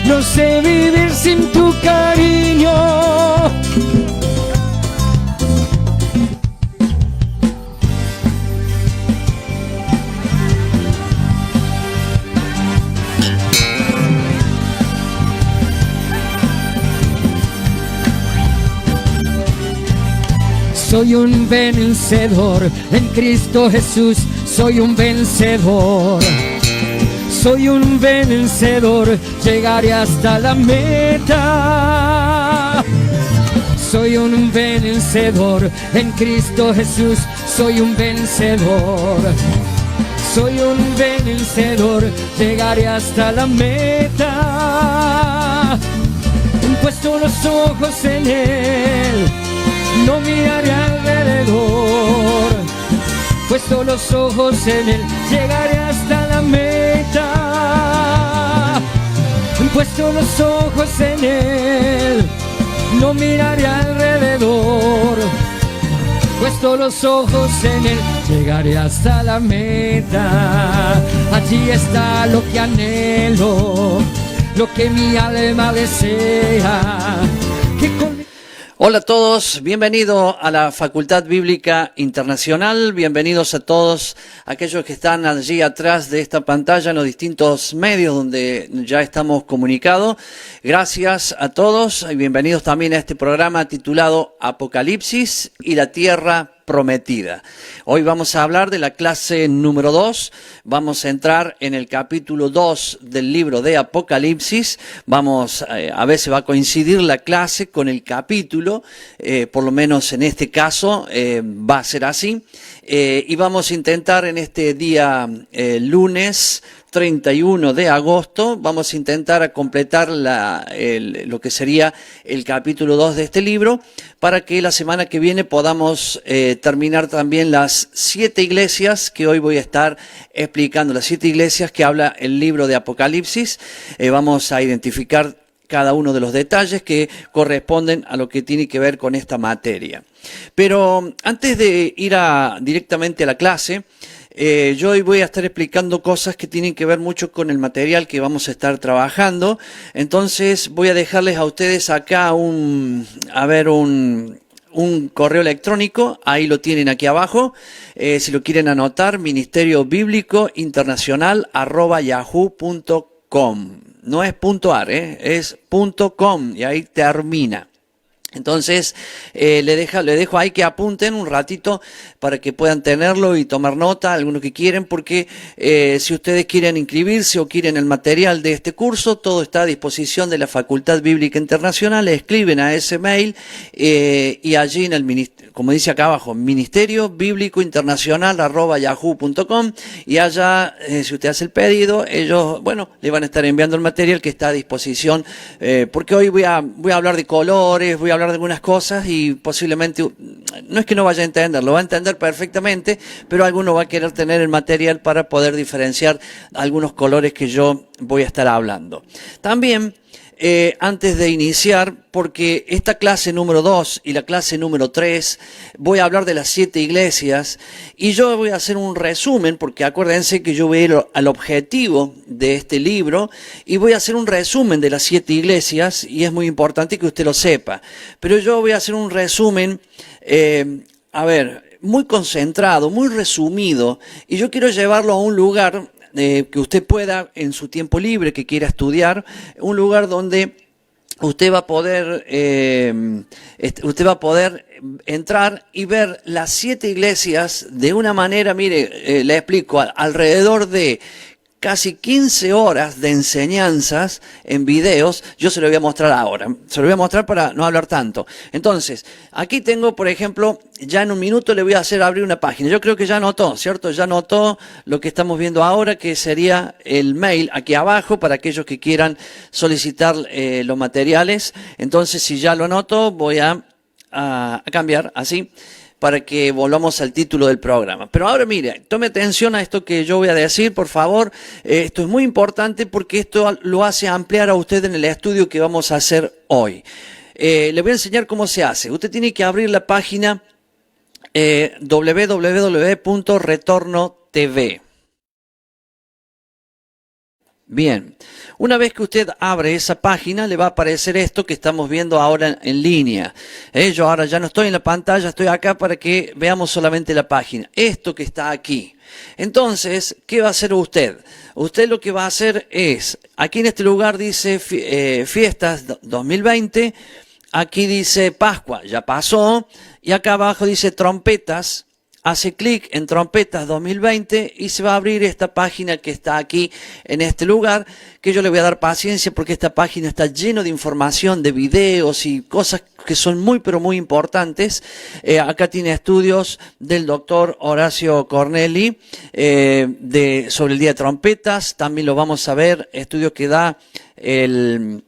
no sé vivir sin tu cariño. Soy un vencedor en Cristo Jesús, soy un vencedor. Soy un vencedor, llegaré hasta la meta. Soy un vencedor en Cristo Jesús, soy un vencedor. Soy un vencedor, llegaré hasta la meta. Puesto los ojos en Él, no miraré alrededor. Puesto los ojos en Él, llegaré hasta la meta. Puesto los ojos en Él, no miraré alrededor. Puesto los ojos en Él, llegaré hasta la meta. Allí está lo que anhelo, lo que mi alma desea. Hola a todos, bienvenidos a la Facultad Bíblica Internacional, bienvenidos a todos aquellos que están allí atrás de esta pantalla en los distintos medios donde ya estamos comunicados. Gracias a todos y bienvenidos también a este programa titulado Apocalipsis y la Tierra Prometida. Hoy vamos a hablar de la clase número 2, vamos a entrar en el capítulo 2 del libro de Apocalipsis, a veces va a coincidir la clase con el capítulo, por lo menos en este caso va a ser así, y vamos a intentar en este día lunes 31 de agosto, vamos a intentar completar lo que sería el capítulo 2 de este libro, para que la semana que viene podamos terminar también las 7 iglesias que hoy voy a estar explicando, las 7 iglesias que habla el libro de Apocalipsis. Vamos a identificar cada uno de los detalles que corresponden a lo que tiene que ver con esta materia. Pero antes de ir directamente a la clase, yo hoy voy a estar explicando cosas que tienen que ver mucho con el material que vamos a estar trabajando. Entonces voy a dejarles a ustedes acá un correo electrónico, ahí lo tienen aquí abajo, si lo quieren anotar, Ministerio Bíblico Internacional @yahoo.com. No es .ar, es .com y ahí termina. Entonces, le dejo ahí que apunten un ratito para que puedan tenerlo y tomar nota, algunos que quieren, porque si ustedes quieren inscribirse o quieren el material de este curso, todo está a disposición de la Facultad Bíblica Internacional. Escriben a ese mail y allí en el ministerio, como dice acá abajo, Ministerio Bíblico Internacional @yahoo.com, y allá, si usted hace el pedido, ellos, le van a estar enviando el material que está a disposición, porque hoy voy a hablar de colores, voy a hablar de algunas cosas y posiblemente, no es que no vaya a entender, lo va a entender perfectamente, pero alguno va a querer tener el material para poder diferenciar algunos colores que yo voy a estar hablando. También, antes de iniciar, porque esta clase número 2 y la clase número 3, voy a hablar de las 7 iglesias y yo voy a hacer un resumen, porque acuérdense que yo voy a ir al objetivo de este libro y voy a hacer un resumen de las 7 iglesias y es muy importante que usted lo sepa. Pero yo voy a hacer un resumen, muy concentrado, muy resumido, y yo quiero llevarlo a un lugar que usted pueda, en su tiempo libre, que quiera estudiar, un lugar donde usted va a poder entrar y ver las 7 iglesias de una manera, mire, le explico, alrededor de casi 15 horas de enseñanzas en videos. Yo se lo voy a mostrar ahora, se lo voy a mostrar para no hablar tanto. Entonces, aquí tengo, por ejemplo, ya en un minuto le voy a hacer abrir una página. Yo creo que ya anotó, ¿cierto? Ya anotó lo que estamos viendo ahora, que sería el mail aquí abajo para aquellos que quieran solicitar los materiales. Entonces, si ya lo anotó, voy a cambiar así, para que volvamos al título del programa. Pero ahora mire, tome atención a esto que yo voy a decir, por favor. Esto es muy importante porque esto lo hace ampliar a usted en el estudio que vamos a hacer hoy. Le voy a enseñar cómo se hace. Usted tiene que abrir la página www.retorno.tv. Bien, una vez que usted abre esa página, le va a aparecer esto que estamos viendo ahora en línea. Yo ahora ya no estoy en la pantalla, estoy acá para que veamos solamente la página. Esto que está aquí. Entonces, ¿qué va a hacer usted? Usted lo que va a hacer es, aquí en este lugar dice Fiestas 2020, aquí dice Pascua, ya pasó, y acá abajo dice Trompetas. Hace clic en Trompetas 2020 y se va a abrir esta página que está aquí en este lugar, que yo le voy a dar paciencia porque esta página está llena de información, de videos y cosas que son muy pero muy importantes. Acá tiene estudios del doctor Horacio Cornelli sobre el Día de Trompetas. También lo vamos a ver, estudio que da el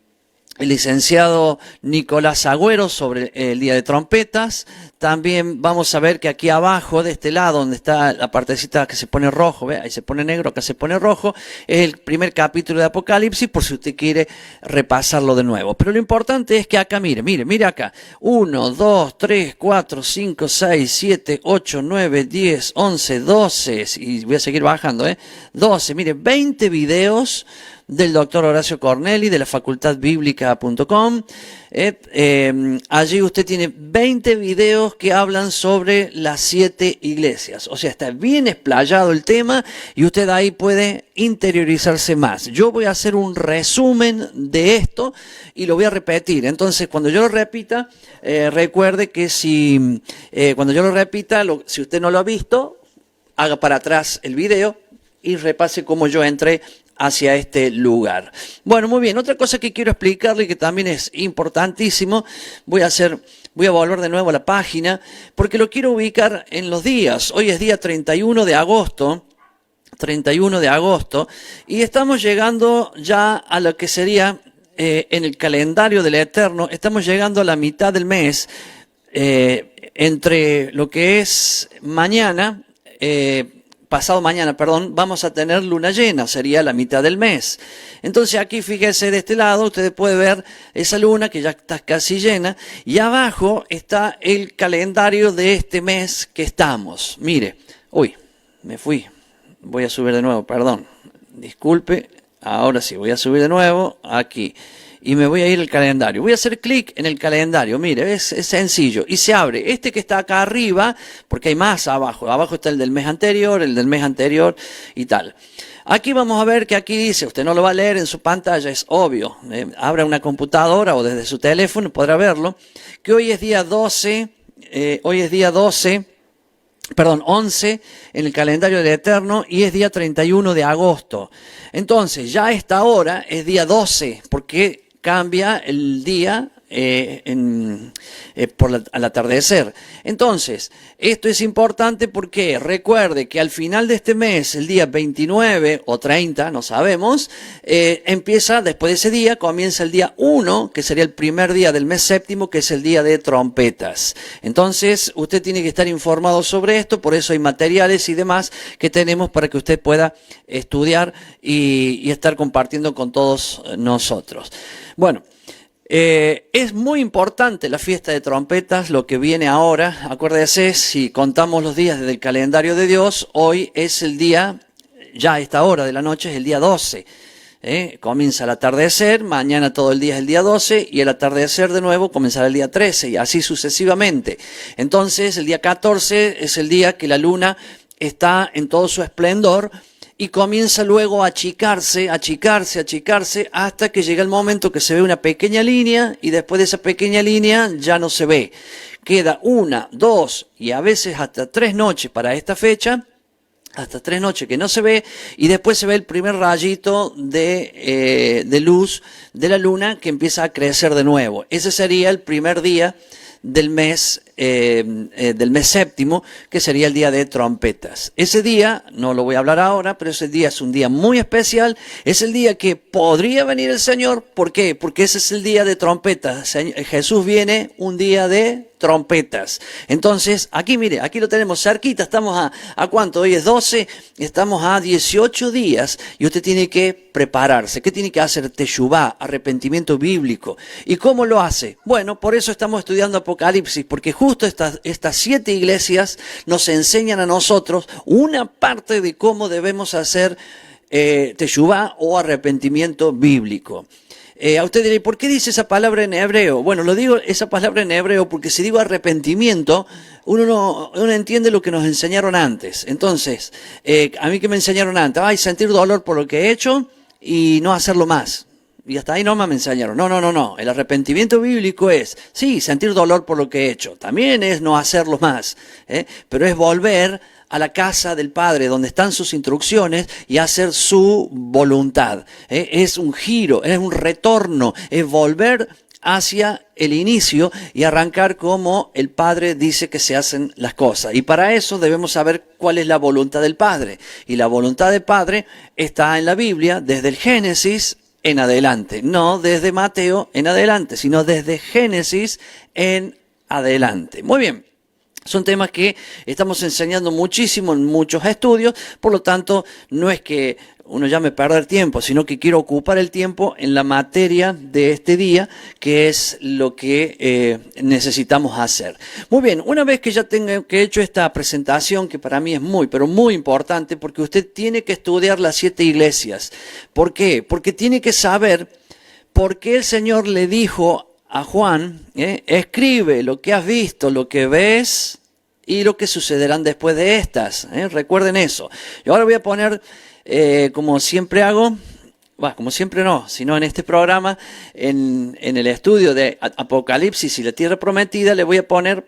licenciado Nicolás Agüero sobre el Día de Trompetas. También vamos a ver que aquí abajo, de este lado, donde está la partecita que se pone rojo, ¿ve? Ahí se pone negro, acá se pone rojo, es el primer capítulo de Apocalipsis, por si usted quiere repasarlo de nuevo. Pero lo importante es que acá, mire acá, 1, 2, 3, 4, 5, 6, 7, 8, 9, 10, 11, 12, y voy a seguir bajando, 12, mire, 20 videos del doctor Horacio Cornelli, de la facultadbiblica.com. Allí usted tiene 20 videos que hablan sobre las 7 iglesias. O sea, está bien explayado el tema y usted ahí puede interiorizarse más. Yo voy a hacer un resumen de esto y lo voy a repetir. Entonces, cuando yo lo repita, recuerde que cuando yo lo repita, si usted no lo ha visto, haga para atrás el video y repase cómo yo entré hacia este lugar. Bueno, muy bien. Otra cosa que quiero explicarle que también es importantísimo, voy a volver de nuevo a la página, porque lo quiero ubicar en los días. Hoy es día 31 de agosto, y estamos llegando ya a lo que sería en el calendario del Eterno, estamos llegando a la mitad del mes, entre lo que es mañana, pasado mañana, vamos a tener luna llena, sería la mitad del mes. Entonces aquí fíjese de este lado, usted puede ver esa luna que ya está casi llena, y abajo está el calendario de este mes que estamos. Mire, me fui, voy a subir de nuevo, perdón, disculpe, ahora sí, voy a subir de nuevo, aquí. Y me voy a ir al calendario. Voy a hacer clic en el calendario. Mire, es sencillo. Y se abre este que está acá arriba, porque hay más abajo. Abajo está el del mes anterior y tal. Aquí vamos a ver que aquí dice, usted no lo va a leer en su pantalla, es obvio. Abra una computadora o desde su teléfono podrá verlo. Que hoy es día 11 en el calendario del Eterno y es día 31 de agosto. Entonces, ya a esta hora es día 12, porque cambia el día al atardecer. Entonces, esto es importante porque recuerde que al final de este mes, el día 29 o 30, no sabemos, empieza, después de ese día, comienza el día 1, que sería el primer día del mes séptimo, que es el día de trompetas. Entonces, usted tiene que estar informado sobre esto, por eso hay materiales y demás que tenemos para que usted pueda estudiar y estar compartiendo con todos nosotros. Bueno, es muy importante la fiesta de trompetas, lo que viene ahora. Acuérdese, si contamos los días desde el calendario de Dios, hoy es el día, ya a esta hora de la noche es el día 12. Comienza el atardecer, mañana todo el día es el día 12 y el atardecer de nuevo comenzará el día 13 y así sucesivamente. Entonces el día 14 es el día que la luna está en todo su esplendor y comienza luego a achicarse hasta que llega el momento que se ve una pequeña línea y después de esa pequeña línea ya no se ve. Queda 1, 2 y a veces hasta 3 noches para esta fecha, hasta 3 noches que no se ve y después se ve el primer rayito de luz de la luna que empieza a crecer de nuevo. Ese sería el primer día del mes séptimo, que sería el día de trompetas. Ese día, no lo voy a hablar ahora, pero ese día es un día muy especial, es el día que podría venir el Señor. ¿Por qué? Porque ese es el día de trompetas. Jesús viene un día de trompetas. Entonces, aquí mire, aquí lo tenemos cerquita, estamos ¿a cuánto? Hoy es 12, estamos a 18 días y usted tiene que prepararse. ¿Qué tiene que hacer? Teshuvá, arrepentimiento bíblico. ¿Y cómo lo hace? Bueno, por eso estamos estudiando Apocalipsis, porque justo estas 7 iglesias nos enseñan a nosotros una parte de cómo debemos hacer teshuvá o arrepentimiento bíblico. A usted dirá, ¿por qué dice esa palabra en hebreo? Bueno, lo digo esa palabra en hebreo porque si digo arrepentimiento, uno entiende lo que nos enseñaron antes. Entonces, a mí que me enseñaron antes, sentir dolor por lo que he hecho y no hacerlo más. Y hasta ahí nomás me enseñaron. No. El arrepentimiento bíblico es, sí, sentir dolor por lo que he hecho. También es no hacerlo más. Pero es volver a la casa del Padre, donde están sus instrucciones, y hacer su voluntad. Es un giro, es un retorno, es volver hacia el inicio y arrancar como el Padre dice que se hacen las cosas. Y para eso debemos saber cuál es la voluntad del Padre. Y la voluntad del Padre está en la Biblia desde el Génesis en adelante. No desde Mateo en adelante, sino desde Génesis en adelante. Muy bien. Son temas que estamos enseñando muchísimo en muchos estudios, por lo tanto, no es que uno llame perder tiempo, sino que quiero ocupar el tiempo en la materia de este día, que es lo que necesitamos hacer. Muy bien, una vez que ya tenga que hecho esta presentación, que para mí es pero muy importante, porque usted tiene que estudiar las 7 iglesias. ¿Por qué? Porque tiene que saber por qué el Señor le dijo a Juan, escribe lo que has visto, lo que ves y lo que sucederán después de estas. Recuerden eso. Y ahora voy a poner, como siempre hago, como siempre no, sino en este programa, en el estudio de Apocalipsis y la Tierra Prometida, le voy a poner,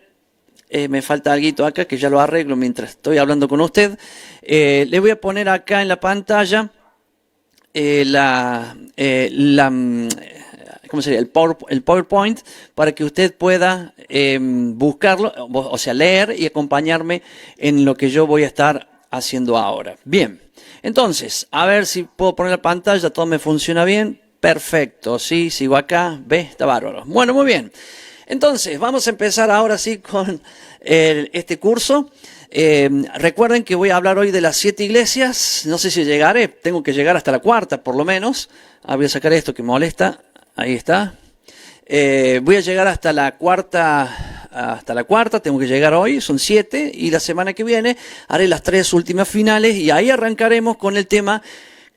me falta algo acá que ya lo arreglo mientras estoy hablando con usted, le voy a poner acá en la pantalla ¿cómo sería? El PowerPoint, para que usted pueda buscarlo, o sea, leer y acompañarme en lo que yo voy a estar haciendo ahora. Bien, entonces, a ver si puedo poner la pantalla, todo me funciona bien. Perfecto, sí, sigo acá, ve, está bárbaro. Bueno, muy bien. Entonces, vamos a empezar ahora sí con este curso. Recuerden que voy a hablar hoy de las 7 iglesias. No sé si llegaré, tengo que llegar hasta la 4ª por lo menos. Voy a sacar esto que me molesta. Ahí está. Voy a llegar hasta la 4ª, tengo que llegar hoy, son 7, y la semana que viene haré las 3 últimas finales, y ahí arrancaremos con el tema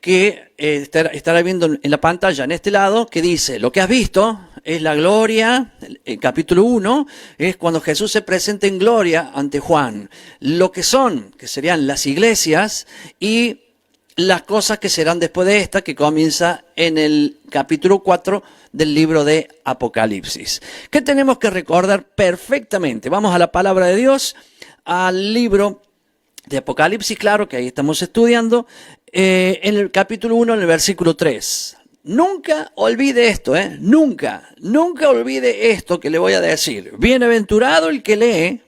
que estará viendo en la pantalla en este lado, que dice, lo que has visto es la gloria, el capítulo 1, es cuando Jesús se presenta en gloria ante Juan. Lo que son, que serían las iglesias, y las cosas que serán después de esta, que comienza en el capítulo 4 del libro de Apocalipsis. ¿Qué tenemos que recordar perfectamente? Vamos a la palabra de Dios, al libro de Apocalipsis, claro que ahí estamos estudiando, en el capítulo 1, en el versículo 3. Nunca olvide esto, nunca olvide esto que le voy a decir. Bienaventurado el que lee.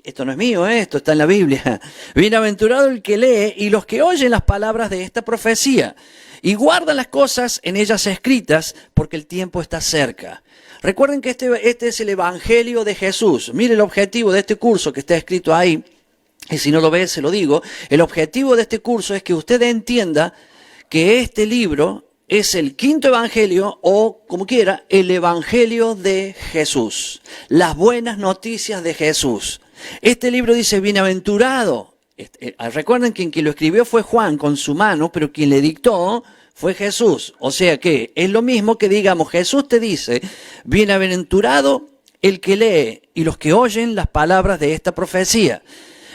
Esto no es mío, esto está en la Biblia. Bienaventurado el que lee y los que oyen las palabras de esta profecía y guardan las cosas en ellas escritas, porque el tiempo está cerca. Recuerden que este es el Evangelio de Jesús. Mire el objetivo de este curso que está escrito ahí, y si no lo ve, se lo digo. El objetivo de este curso es que usted entienda que este libro es el 5.º evangelio, o como quiera, el Evangelio de Jesús. Las buenas noticias de Jesús. Este libro dice bienaventurado. Recuerden que quien lo escribió fue Juan con su mano, pero quien le dictó fue Jesús. O sea que es lo mismo que digamos, Jesús te dice, bienaventurado el que lee y los que oyen las palabras de esta profecía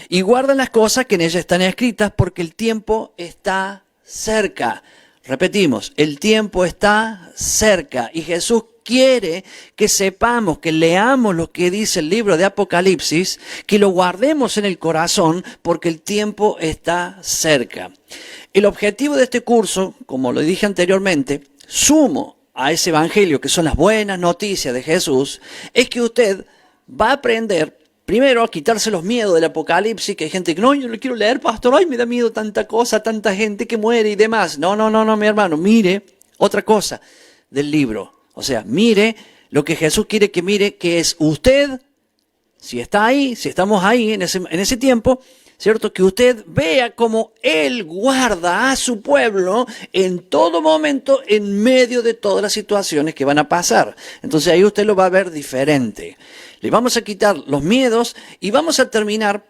y guardan las cosas que en ella están escritas, porque el tiempo está cerca. Repetimos, el tiempo está cerca y Jesús quiere que sepamos, que leamos lo que dice el libro de Apocalipsis, que lo guardemos en el corazón, porque el tiempo está cerca. El objetivo de este curso, como lo dije anteriormente, sumo a ese evangelio que son las buenas noticias de Jesús, es que usted va a aprender primero a quitarse los miedos del Apocalipsis, que hay gente que no, yo no quiero leer, pastor, ay, me da miedo tanta cosa, tanta gente que muere y demás. No, mi hermano, mire otra cosa del libro. O sea, mire lo que Jesús quiere que mire, que es usted, si está ahí, si estamos ahí en ese tiempo, ¿cierto? Que usted vea cómo Él guarda a su pueblo en todo momento, en medio de todas las situaciones que van a pasar. Entonces ahí usted lo va a ver diferente. Le vamos a quitar los miedos y vamos a terminar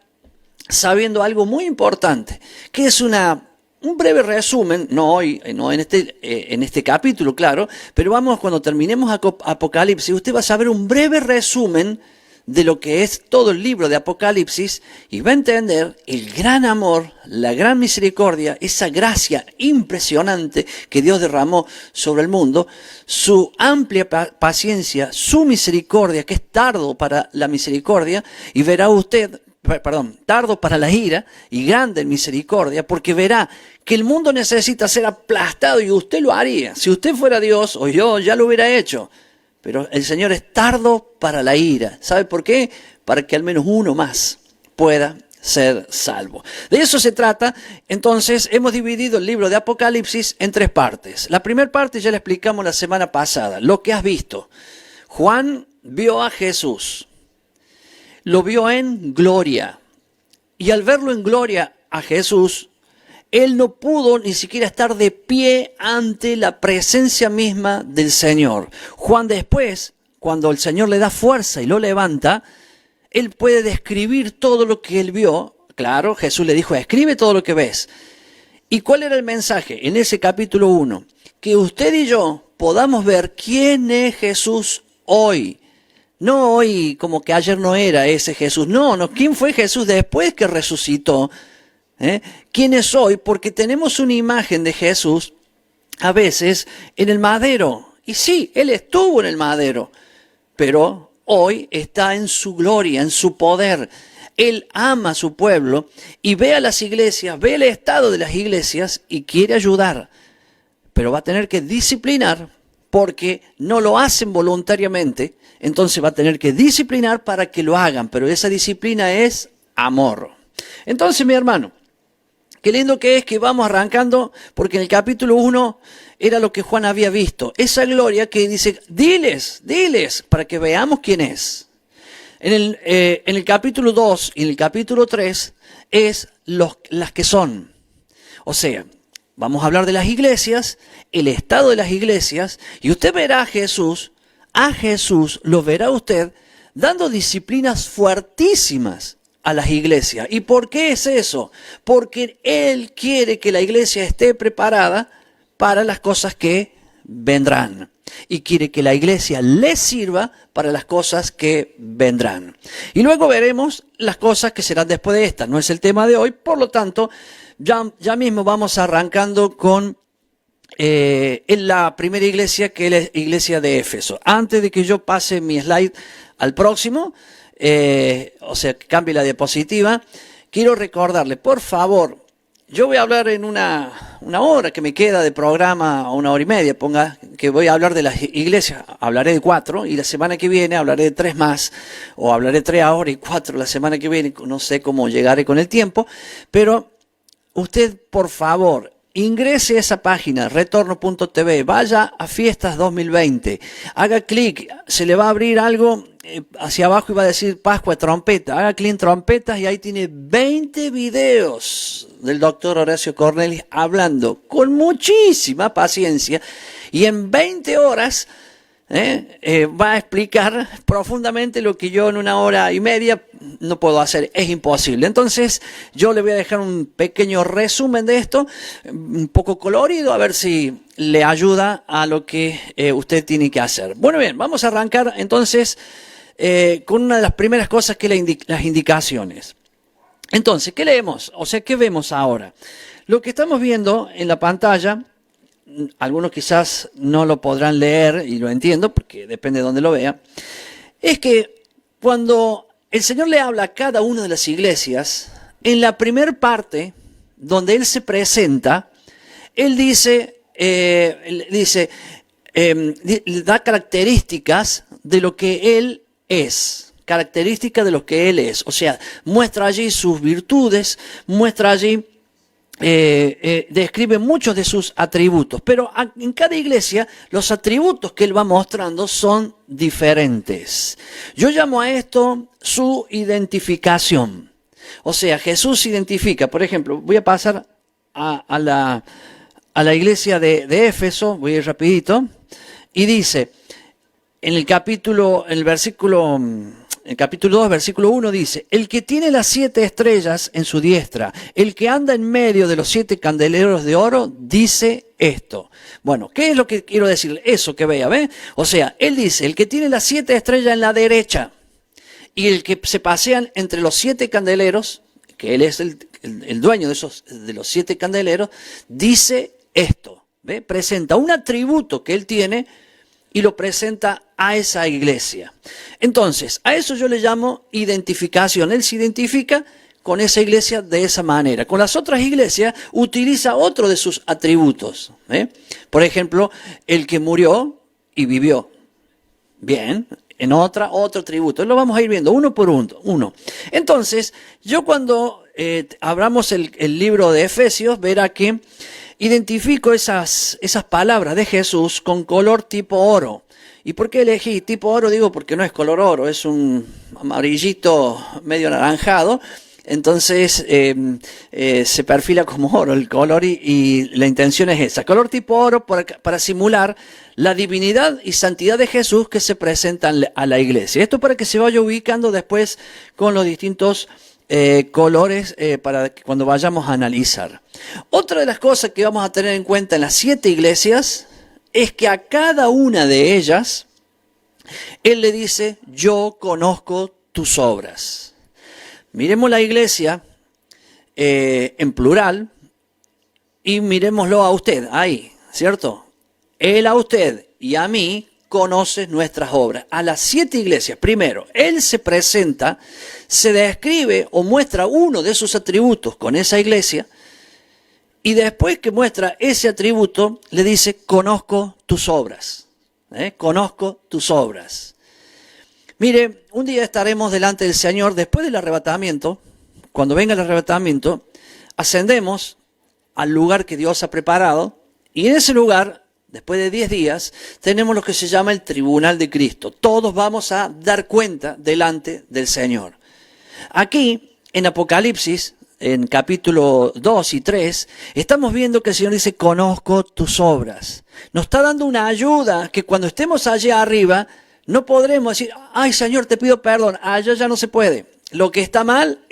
sabiendo algo muy importante, que es una un breve resumen, no hoy, no en este capítulo, claro, pero vamos, cuando terminemos Apocalipsis, usted va a saber un breve resumen de lo que es todo el libro de Apocalipsis y va a entender el gran amor, la gran misericordia, esa gracia impresionante que Dios derramó sobre el mundo, su amplia paciencia, su misericordia, que es tardo para la misericordia, y verá usted, tardo para la ira y grande en misericordia, porque verá que el mundo necesita ser aplastado y usted lo haría. Si usted fuera Dios o yo, ya lo hubiera hecho. Pero el Señor es tardo para la ira. ¿Sabe por qué? Para que al menos uno más pueda ser salvo. De eso se trata. Entonces, hemos dividido el libro de Apocalipsis en 3 partes. La primera parte ya la explicamos la semana pasada. Lo que has visto. Juan vio a Jesús. Lo vio en gloria. Y al verlo en gloria a Jesús, él no pudo ni siquiera estar de pie ante la presencia misma del Señor. Juan después, cuando el Señor le da fuerza y lo levanta, él puede describir todo lo que él vio. Claro, Jesús le dijo, escribe todo lo que ves. ¿Y cuál era el mensaje en ese capítulo 1? Que usted y yo podamos ver quién es Jesús hoy. No hoy como que ayer no era ese Jesús. No, ¿quién fue Jesús después que resucitó? ¿Quién es hoy? Porque tenemos una imagen de Jesús a veces en el madero. Y sí, Él estuvo en el madero, pero hoy está en su gloria, en su poder. Él ama a su pueblo y ve a las iglesias, ve el estado de las iglesias y quiere ayudar. Pero va a tener que disciplinar porque no lo hacen voluntariamente. Entonces va a tener que disciplinar para que lo hagan. Pero esa disciplina es amor. Entonces, mi hermano, qué lindo que es que vamos arrancando, porque en el capítulo 1 era lo que Juan había visto. Esa gloria que dice, diles, para que veamos quién es. En el capítulo 2 y en el capítulo 3 es las que son. O sea, vamos a hablar de las iglesias, el estado de las iglesias, y usted verá a Jesús lo verá usted dando disciplinas fuertísimas a las iglesias. ¿Y por qué es eso? Porque Él quiere que la iglesia esté preparada para las cosas que vendrán. Y quiere que la iglesia le sirva para las cosas que vendrán. Y luego veremos las cosas que serán después de esta. No es el tema de hoy, por lo tanto, ya mismo vamos arrancando con en la primera iglesia, que es la iglesia de Éfeso. Antes de que yo pase mi slide al próximo, o sea, que cambie la diapositiva, quiero recordarle, por favor, yo voy a hablar en una hora que me queda de programa, o 1 hora y media, ponga que voy a hablar de las iglesias, hablaré de 4, y la semana que viene hablaré de 3 más, o hablaré 3 ahora y 4 la semana que viene, no sé cómo llegaré con el tiempo, pero usted, por favor, ingrese a esa página, retorno.tv, vaya a Fiestas 2020, haga clic, se le va a abrir algo hacia abajo y va a decir Pascua Trompeta, haga clic en trompetas y ahí tiene 20 videos del doctor Horacio Cornelis hablando con muchísima paciencia y en 20 horas va a explicar profundamente lo que yo en 1 hora y media no puedo hacer, es imposible. Entonces yo le voy a dejar un pequeño resumen de esto, un poco colorido, a ver si le ayuda a lo que usted tiene que hacer. Bueno, bien, vamos a arrancar entonces con una de las primeras cosas que las indicaciones. Entonces, ¿qué leemos? O sea, ¿qué vemos ahora? Lo que estamos viendo en la pantalla, algunos quizás no lo podrán leer y lo entiendo porque depende de dónde lo vea, es que cuando el Señor le habla a cada una de las iglesias, en la primera parte donde Él se presenta, Él da características de lo que Él es, características de lo que Él es, o sea, muestra allí sus virtudes, muestra allí describe muchos de sus atributos, pero en cada iglesia los atributos que él va mostrando son diferentes. Yo llamo a esto su identificación. O sea, Jesús identifica, por ejemplo, voy a pasar a la iglesia de Éfeso, voy a ir rapidito, y dice, en el versículo en capítulo 2, versículo 1 dice, el que tiene las 7 estrellas en su diestra, el que anda en medio de los 7 candeleros de oro, dice esto. Bueno, ¿qué es lo que quiero decir? Eso que vea, ¿ve? O sea, él dice, el que tiene las 7 estrellas en la derecha y el que se pasean entre los 7 candeleros, que él es el dueño de los 7 candeleros, dice esto, ¿ve? Presenta un atributo que él tiene y lo presenta a esa iglesia. Entonces, a eso yo le llamo identificación. Él se identifica con esa iglesia de esa manera. Con las otras iglesias utiliza otro de sus atributos. Por ejemplo, el que murió y vivió. Bien, en otro atributo. Lo vamos a ir viendo uno por uno. Entonces, yo cuando abramos el libro de Efesios, verá que identifico esas palabras de Jesús con color tipo oro. ¿Y por qué elegí tipo oro? Digo, porque no es color oro, es un amarillito medio anaranjado. Entonces se perfila como oro el color y la intención es esa. Color tipo oro para simular la divinidad y santidad de Jesús que se presentan a la iglesia. Esto para que se vaya ubicando después con los distintos colores para que cuando vayamos a analizar. Otra de las cosas que vamos a tener en cuenta en las 7 iglesias es que a cada una de ellas Él le dice, yo conozco tus obras. Miremos la iglesia en plural y miremoslo a usted, ahí, ¿cierto? Él a usted y a mí conoce nuestras obras. A las 7 iglesias, primero, Él se presenta, se describe o muestra uno de sus atributos con esa iglesia y después que muestra ese atributo, le dice, conozco tus obras. Conozco tus obras. Mire, un día estaremos delante del Señor después del arrebatamiento. Cuando venga el arrebatamiento, ascendemos al lugar que Dios ha preparado y en ese lugar, después de 10 días, tenemos lo que se llama el tribunal de Cristo. Todos vamos a dar cuenta delante del Señor. Aquí, en Apocalipsis, en capítulo 2 y 3, estamos viendo que el Señor dice, conozco tus obras. Nos está dando una ayuda que cuando estemos allá arriba, no podremos decir, ay Señor, te pido perdón, allá ya no se puede. Lo que está mal,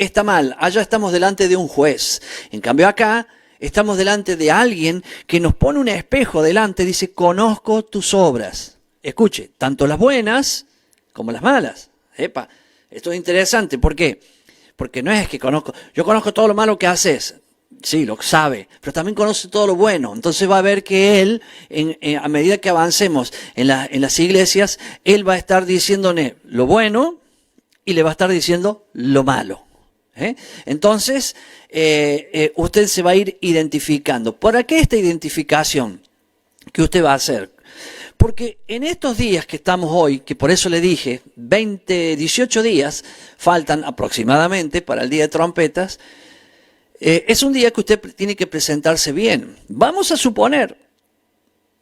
allá estamos delante de un juez. En cambio acá, estamos delante de alguien que nos pone un espejo delante, dice, conozco tus obras. Escuche, tanto las buenas como las malas. Epa, esto es interesante, ¿por qué? Porque no es que yo conozco todo lo malo que haces, sí, lo sabe, pero también conoce todo lo bueno. Entonces va a ver que Él, a medida que avancemos en las iglesias, Él va a estar diciéndole lo bueno y le va a estar diciendo lo malo. Entonces, usted se va a ir identificando. ¿Por qué esta identificación que usted va a hacer? Porque en estos días que estamos hoy, que por eso le dije, 18 días faltan aproximadamente para el día de trompetas, es un día que usted tiene que presentarse bien. Vamos a suponer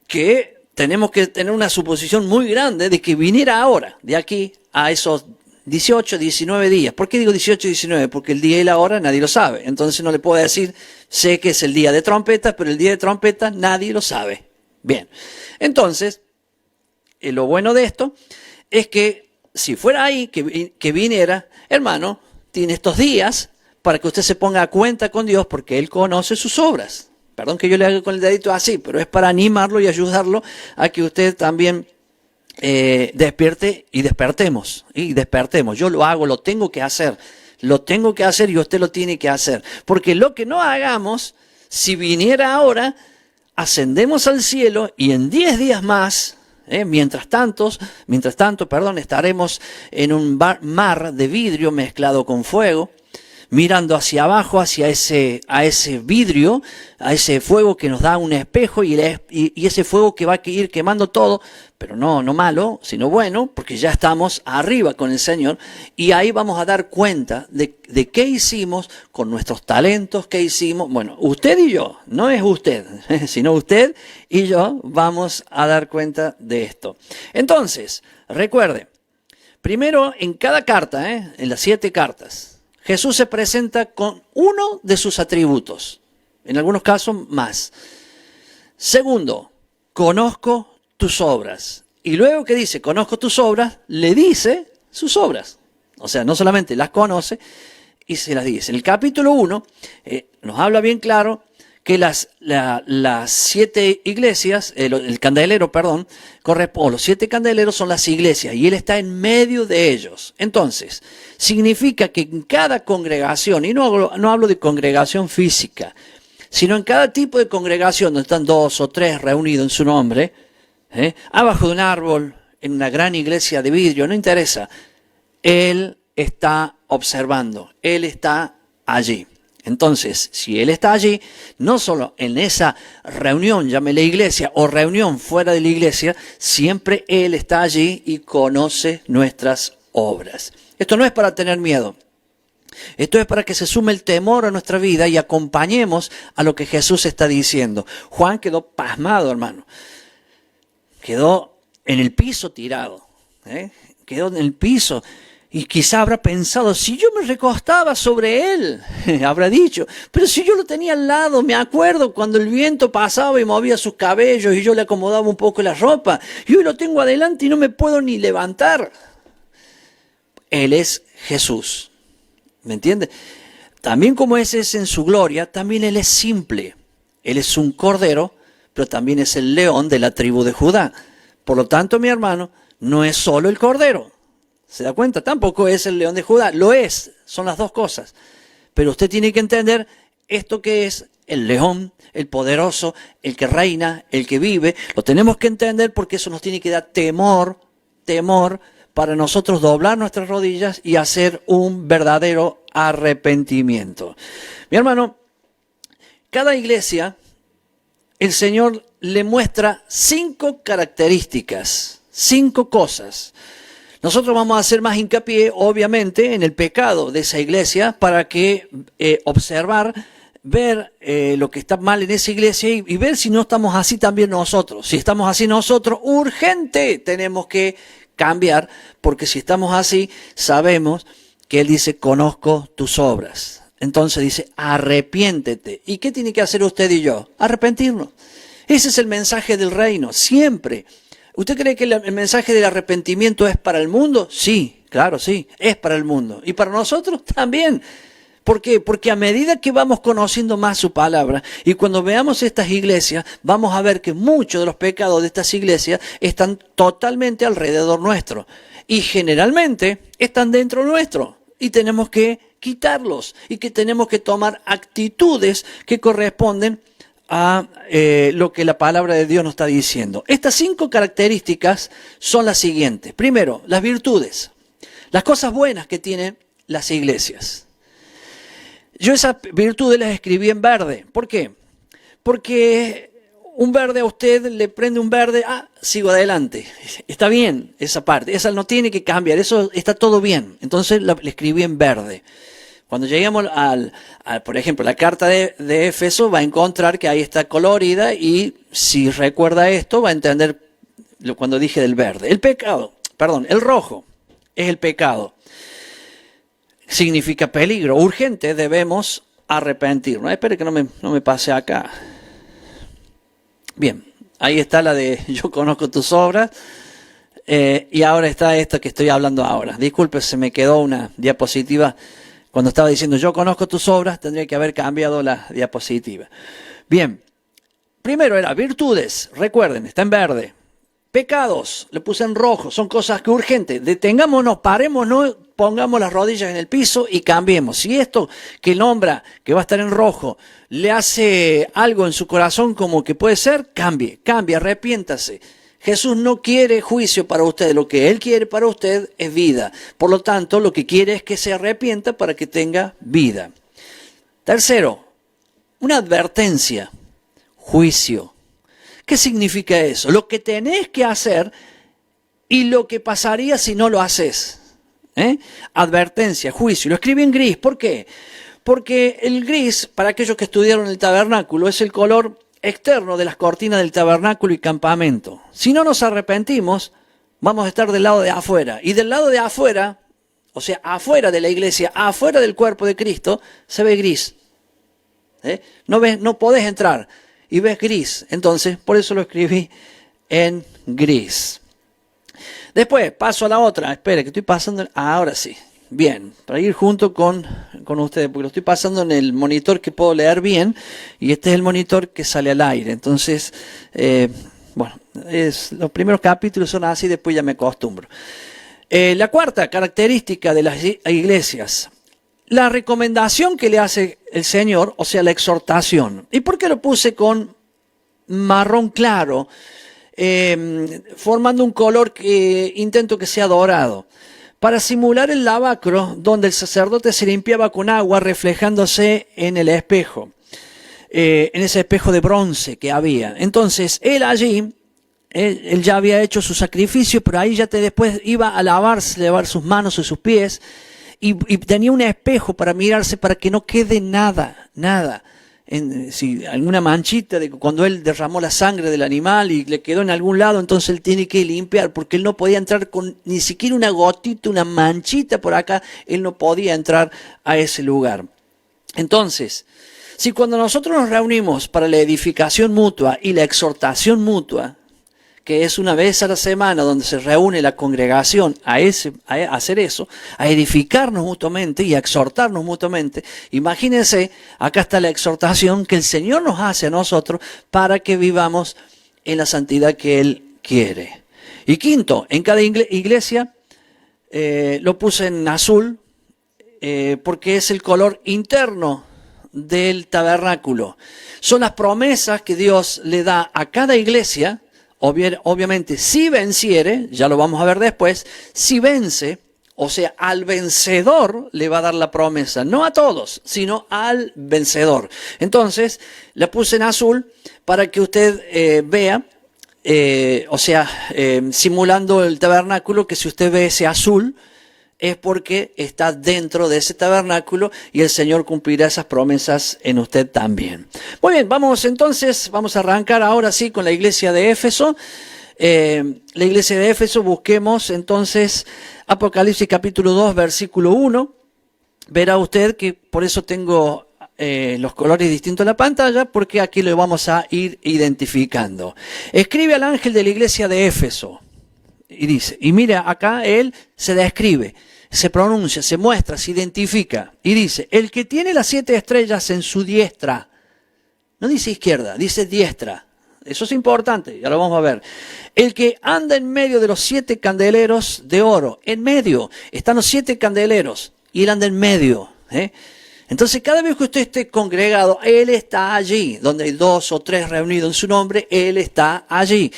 que tenemos que tener una suposición muy grande de que viniera ahora, de aquí a esos 18, 19 días. ¿Por qué digo 18 y 19? Porque el día y la hora nadie lo sabe. Entonces no le puedo decir, sé que es el día de trompetas, pero el día de trompetas nadie lo sabe. Bien, entonces, lo bueno de esto es que si fuera ahí, que viniera, hermano, tiene estos días para que usted se ponga a cuenta con Dios porque Él conoce sus obras. Perdón que yo le haga con el dedito así, pero es para animarlo y ayudarlo a que usted también despierte y despertemos. Yo lo hago, lo tengo que hacer y usted lo tiene que hacer. Porque lo que no hagamos, si viniera ahora, ascendemos al cielo y en 10 días más, mientras tanto, estaremos en un mar de vidrio mezclado con fuego, mirando hacia abajo, a ese vidrio, a ese fuego que nos da un espejo y ese fuego que va a ir quemando todo, pero no malo, sino bueno, porque ya estamos arriba con el Señor y ahí vamos a dar cuenta de qué hicimos con nuestros talentos, qué hicimos. Bueno, usted y yo, no es usted, sino usted y yo vamos a dar cuenta de esto. Entonces, recuerde, primero en cada carta, en las 7 cartas, Jesús se presenta con uno de sus atributos, en algunos casos más. Segundo, conozco tus obras. Y luego que dice, conozco tus obras, le dice sus obras. O sea, no solamente las conoce y se las dice. En el capítulo 1 nos habla bien claro que las 7 iglesias, el candelero, perdón, o los 7 candeleros son las iglesias y él está en medio de ellos. Entonces, significa que en cada congregación, y no hablo de congregación física, sino en cada tipo de congregación donde están 2 o 3 reunidos en su nombre, abajo de un árbol, en una gran iglesia de vidrio, no interesa, él está observando, él está allí. Entonces, si él está allí, no solo en esa reunión, llámele iglesia, o reunión fuera de la iglesia, siempre él está allí y conoce nuestras obras. Esto no es para tener miedo. Esto es para que se sume el temor a nuestra vida y acompañemos a lo que Jesús está diciendo. Juan quedó pasmado, hermano. Quedó en el piso tirado. Quedó en el piso. Y quizá habrá pensado, si yo me recostaba sobre él, habrá dicho, pero si yo lo tenía al lado, me acuerdo cuando el viento pasaba y movía sus cabellos y yo le acomodaba un poco la ropa, y hoy lo tengo adelante y no me puedo ni levantar. Él es Jesús, ¿me entiende? También como ese es en su gloria, también él es simple. Él es un cordero, pero también es el león de la tribu de Judá. Por lo tanto, mi hermano, no es solo el cordero. ¿Se da cuenta? Tampoco es el león de Judá. Lo es, son las dos cosas. Pero usted tiene que entender esto que es el león, el poderoso, el que reina, el que vive. Lo tenemos que entender porque eso nos tiene que dar temor para nosotros doblar nuestras rodillas y hacer un verdadero arrepentimiento. Mi hermano, cada iglesia, el Señor le muestra 5 características, 5 cosas. Nosotros vamos a hacer más hincapié, obviamente, en el pecado de esa iglesia para que observar, ver lo que está mal en esa iglesia y ver si no estamos así también nosotros. Si estamos así nosotros, urgente tenemos que cambiar, porque si estamos así, sabemos que Él dice, conozco tus obras. Entonces dice, arrepiéntete. ¿Y qué tiene que hacer usted y yo? Arrepentirnos. Ese es el mensaje del reino, siempre. ¿Usted cree que el mensaje del arrepentimiento es para el mundo? Sí, claro, sí, es para el mundo. ¿Y para nosotros? También. ¿Por qué? Porque a medida que vamos conociendo más su palabra y cuando veamos estas iglesias, vamos a ver que muchos de los pecados de estas iglesias están totalmente alrededor nuestro. Y generalmente están dentro nuestro. Y tenemos que quitarlos. Y que tenemos que tomar actitudes que corresponden a lo que la palabra de Dios nos está diciendo. Estas 5 características son las siguientes. Primero, las virtudes, las cosas buenas que tienen las iglesias. Yo esas virtudes las escribí en verde. ¿Por qué? Porque un verde a usted le prende un verde, sigo adelante. Está bien esa parte, esa no tiene que cambiar, eso está todo bien. Entonces le escribí en verde. Cuando lleguemos por ejemplo, la carta de Éfeso, va a encontrar que ahí está colorida y si recuerda esto, va a entender cuando dije del verde. El rojo es el pecado. Significa peligro, urgente, debemos arrepentirnos. Espere que no me pase acá. Bien, ahí está la de yo conozco tus obras. Y ahora está esto que estoy hablando ahora. Disculpe, se me quedó una diapositiva. Cuando estaba diciendo yo conozco tus obras, tendría que haber cambiado la diapositiva. Bien, primero era virtudes, recuerden, está en verde. Pecados, le puse en rojo, son cosas que urgentes. Detengámonos, parémonos, pongamos las rodillas en el piso y cambiemos. Si esto que nombra, que va a estar en rojo, le hace algo en su corazón como que puede ser, cambie, arrepiéntase. Jesús no quiere juicio para usted, lo que Él quiere para usted es vida. Por lo tanto, lo que quiere es que se arrepienta para que tenga vida. Tercero, una advertencia, juicio. ¿Qué significa eso? Lo que tenés que hacer y lo que pasaría si no lo haces. Advertencia, juicio. Lo escribí en gris. ¿Por qué? Porque el gris, para aquellos que estudiaron el tabernáculo, es el color externo de las cortinas del tabernáculo y campamento. Si no nos arrepentimos, vamos a estar del lado de afuera. Y del lado de afuera, o sea, afuera de la iglesia, afuera del cuerpo de Cristo, se ve gris. No podés entrar y ves gris. Entonces, por eso lo escribí en gris. Después, paso a la otra. Espere, que estoy pasando. Ahora sí. bien, para ir junto con ustedes, porque lo estoy pasando en el monitor que puedo leer bien, y este es el monitor que sale al aire. Entonces, bueno, los primeros capítulos son así, después ya me acostumbro. La cuarta característica de las iglesias, la recomendación que le hace el Señor, o sea, la exhortación. ¿Y por qué lo puse con marrón claro? Formando un color que intento que sea dorado, para simular el lavacro donde el sacerdote se limpiaba con agua reflejándose en el espejo, en ese espejo de bronce que había. Entonces, él allí, él ya había hecho su sacrificio, pero ahí ya después iba a lavarse, lavar sus manos y sus pies, y tenía un espejo para mirarse para que no quede nada. Si alguna manchita de cuando él derramó la sangre del animal y le quedó en algún lado, entonces él tiene que limpiar, porque él no podía entrar con ni siquiera una gotita, una manchita por acá, él no podía entrar a ese lugar. Entonces, si cuando nosotros nos reunimos para la edificación mutua y la exhortación mutua, que es una vez a la semana donde se reúne la congregación a hacer eso, a edificarnos mutuamente y a exhortarnos mutuamente. Imagínense, acá está la exhortación que el Señor nos hace a nosotros para que vivamos en la santidad que Él quiere. Y quinto, en cada iglesia lo puse en azul porque es el color interno del tabernáculo. Son las promesas que Dios le da a cada iglesia. Obviamente, si venciere, ya lo vamos a ver después, si vence, o sea, al vencedor le va a dar la promesa, no a todos, sino al vencedor. Entonces, la puse en azul para que usted vea, simulando el tabernáculo, que si usted ve ese azul, es porque está dentro de ese tabernáculo y el Señor cumplirá esas promesas en usted también. Muy bien, vamos a arrancar ahora sí con la iglesia de Éfeso. La iglesia de Éfeso, busquemos entonces Apocalipsis capítulo 2, versículo 1. Verá usted que por eso tengo los colores distintos en la pantalla, porque aquí lo vamos a ir identificando. Escribe al ángel de la iglesia de Éfeso. Y dice, y mira, acá él se describe, se pronuncia, se muestra, se identifica. Y dice, el que tiene las 7 estrellas en su diestra, no dice izquierda, dice diestra. Eso es importante, ya lo vamos a ver. El que anda en medio de los 7 candeleros de oro, en medio, están los 7 candeleros, y él anda en medio. Entonces, cada vez que usted esté congregado, él está allí, donde hay 2 o 3 reunidos en su nombre, él está allí.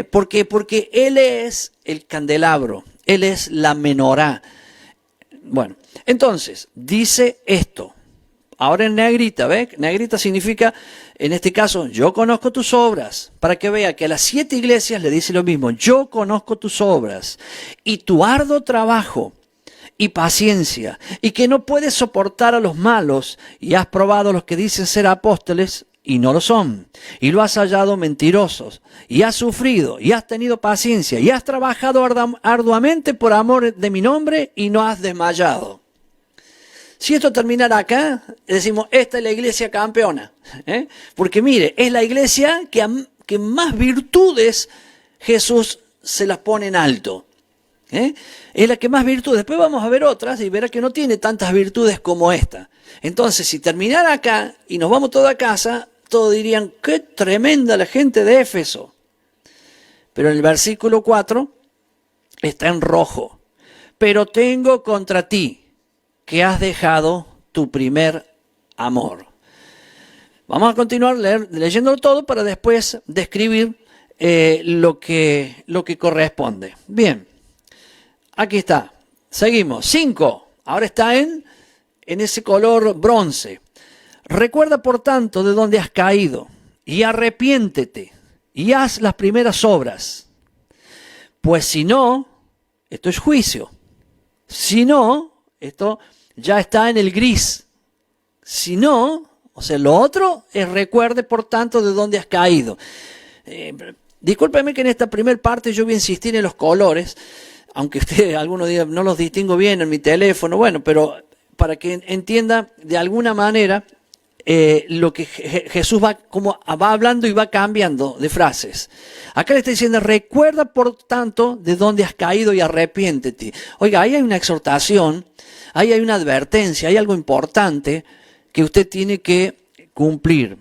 ¿Por qué? Porque Él es el candelabro, Él es la menorá. Bueno, entonces, dice esto. Ahora en negrita, ¿ve? Negrita significa, en este caso, yo conozco tus obras. Para que vea que a las 7 iglesias le dice lo mismo. Yo conozco tus obras y tu arduo trabajo y paciencia, y que no puedes soportar a los malos, y has probado a los que dicen ser apóstoles y no lo son, y lo has hallado mentirosos, y has sufrido, y has tenido paciencia, y has trabajado arduamente por amor de mi nombre, y no has desmayado. Si esto terminara acá, decimos, esta es la iglesia campeona. Porque mire, es la iglesia que más virtudes Jesús se las pone en alto. Es la que más virtudes. Después vamos a ver otras y verá que no tiene tantas virtudes como esta. Entonces, si terminara acá y nos vamos todos a casa, todos dirían, qué tremenda la gente de Éfeso. Pero en el versículo 4 está en rojo. Pero tengo contra ti que has dejado tu primer amor. Vamos a continuar leyendo todo para después describir lo que corresponde. Bien, aquí está. Seguimos. 5. Ahora está en ese color bronce. Recuerda, por tanto, de dónde has caído, y arrepiéntete, y haz las primeras obras. Pues si no, esto es juicio. Si no, esto ya está en el gris. Si no, o sea, lo otro es recuerde, por tanto, de dónde has caído. Discúlpeme que en esta primera parte yo voy a insistir en los colores, aunque usted algunos días no los distingo bien en mi teléfono, bueno, pero para que entienda de alguna manera lo que Jesús va hablando y va cambiando de frases. Acá le está diciendo, recuerda por tanto de dónde has caído y arrepiéntete. Oiga, ahí hay una exhortación, ahí hay una advertencia, hay algo importante que usted tiene que cumplir.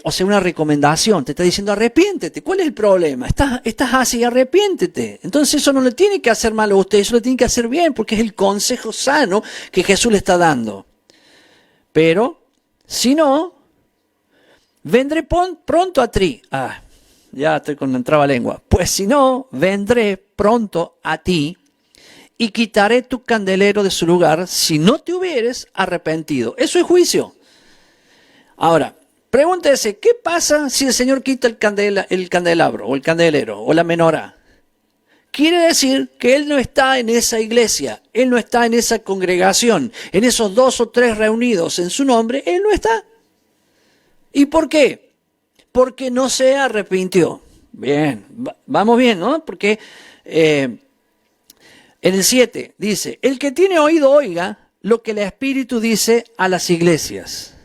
O sea, una recomendación, te está diciendo arrepiéntete. ¿Cuál es el problema? Estás así, arrepiéntete. Entonces eso no le tiene que hacer mal a usted, eso le tiene que hacer bien, porque es el consejo sano que Jesús le está dando. Pero, si no, vendré pronto a ti. Ya estoy con la trabalengua. Pues si no, vendré pronto a ti y quitaré tu candelero de su lugar si no te hubieres arrepentido. Eso es juicio. Ahora, pregúntese, ¿qué pasa si el Señor quita el candelabro o el candelero o la menorá? Quiere decir que Él no está en esa iglesia, Él no está en esa congregación, en esos 2 o 3 reunidos en su nombre, Él no está. ¿Y por qué? Porque no se arrepintió. Bien, vamos bien, ¿no? Porque en el 7 dice, el que tiene oído oiga lo que el Espíritu dice a las iglesias.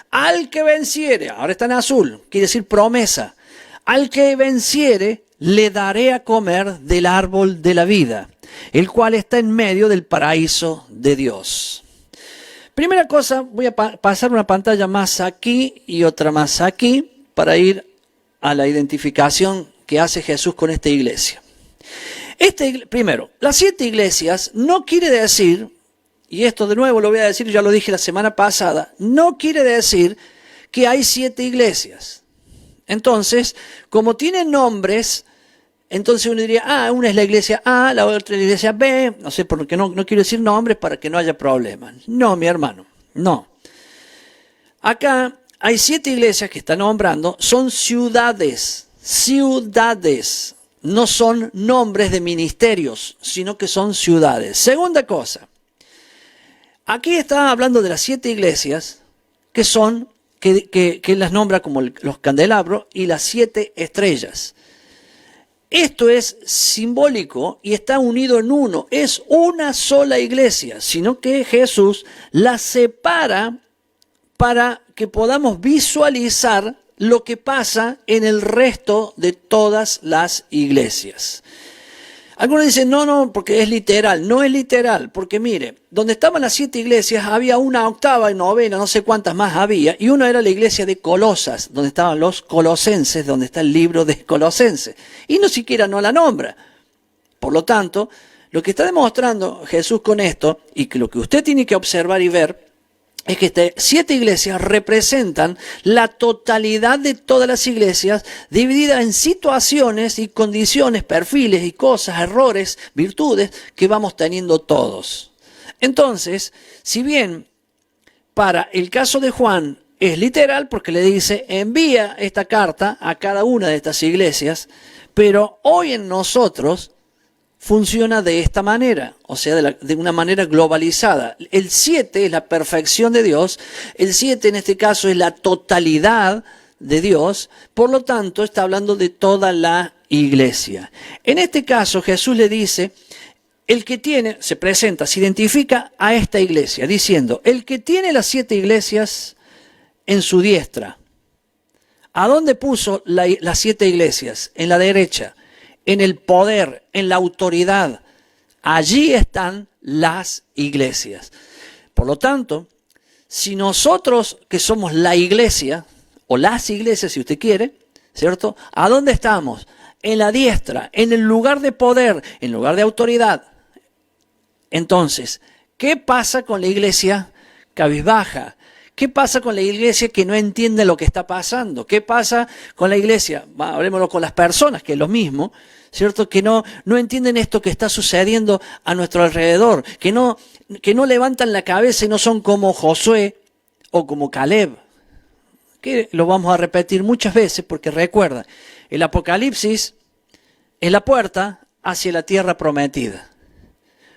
Al que venciere, ahora está en azul, quiere decir promesa, al que venciere le daré a comer del árbol de la vida, el cual está en medio del paraíso de Dios. Primera cosa, voy a pasar una pantalla más aquí y otra más aquí para ir a la identificación que hace Jesús con esta iglesia. Primero, las 7 iglesias no quiere decir, y esto de nuevo lo voy a decir, ya lo dije la semana pasada, no quiere decir que hay 7 iglesias. Entonces, como tienen nombres, entonces uno diría, una es la iglesia A, la otra es la iglesia B, no sé, porque no quiero decir nombres para que no haya problemas. No, mi hermano, no. Acá hay 7 iglesias que están nombrando, son ciudades, no son nombres de ministerios, sino que son ciudades. Segunda cosa, aquí está hablando de las 7 iglesias que son, que las nombra como los candelabros y las 7 estrellas. Esto es simbólico y está unido en uno. Es una sola iglesia, sino que Jesús la separa para que podamos visualizar lo que pasa en el resto de todas las iglesias. Algunos dicen, no, porque es literal. No es literal, porque mire, donde estaban las 7 iglesias había una octava y novena, no sé cuántas más había, y una era la iglesia de Colosas, donde estaban los colosenses, donde está el libro de Colosenses, y no siquiera no la nombra. Por lo tanto, lo que está demostrando Jesús con esto, y que lo que usted tiene que observar y ver, es que estas 7 iglesias representan la totalidad de todas las iglesias divididas en situaciones y condiciones, perfiles y cosas, errores, virtudes que vamos teniendo todos. Entonces, si bien para el caso de Juan es literal porque le dice envía esta carta a cada una de estas iglesias, pero hoy en nosotros funciona de esta manera, o sea, de una manera globalizada. El 7 es la perfección de Dios, el 7 en este caso es la totalidad de Dios, por lo tanto está hablando de toda la iglesia. En este caso Jesús le dice, el que tiene, se presenta, se identifica a esta iglesia, diciendo, el que tiene las 7 iglesias en su diestra. ¿A dónde puso las 7 iglesias? En la derecha. En el poder, en la autoridad. Allí están las iglesias. Por lo tanto, si nosotros que somos la iglesia, o las iglesias si usted quiere, ¿cierto? ¿A dónde estamos? En la diestra, en el lugar de poder, en el lugar de autoridad. Entonces, ¿qué pasa con la iglesia cabizbaja? ¿Qué pasa con la iglesia que no entiende lo que está pasando? ¿Qué pasa con la iglesia? Hablemoslo con las personas, que es lo mismo, ¿cierto? Que no entienden esto que está sucediendo a nuestro alrededor, que no levantan la cabeza y no son como Josué o como Caleb, que lo vamos a repetir muchas veces porque recuerda, el Apocalipsis es la puerta hacia la tierra prometida.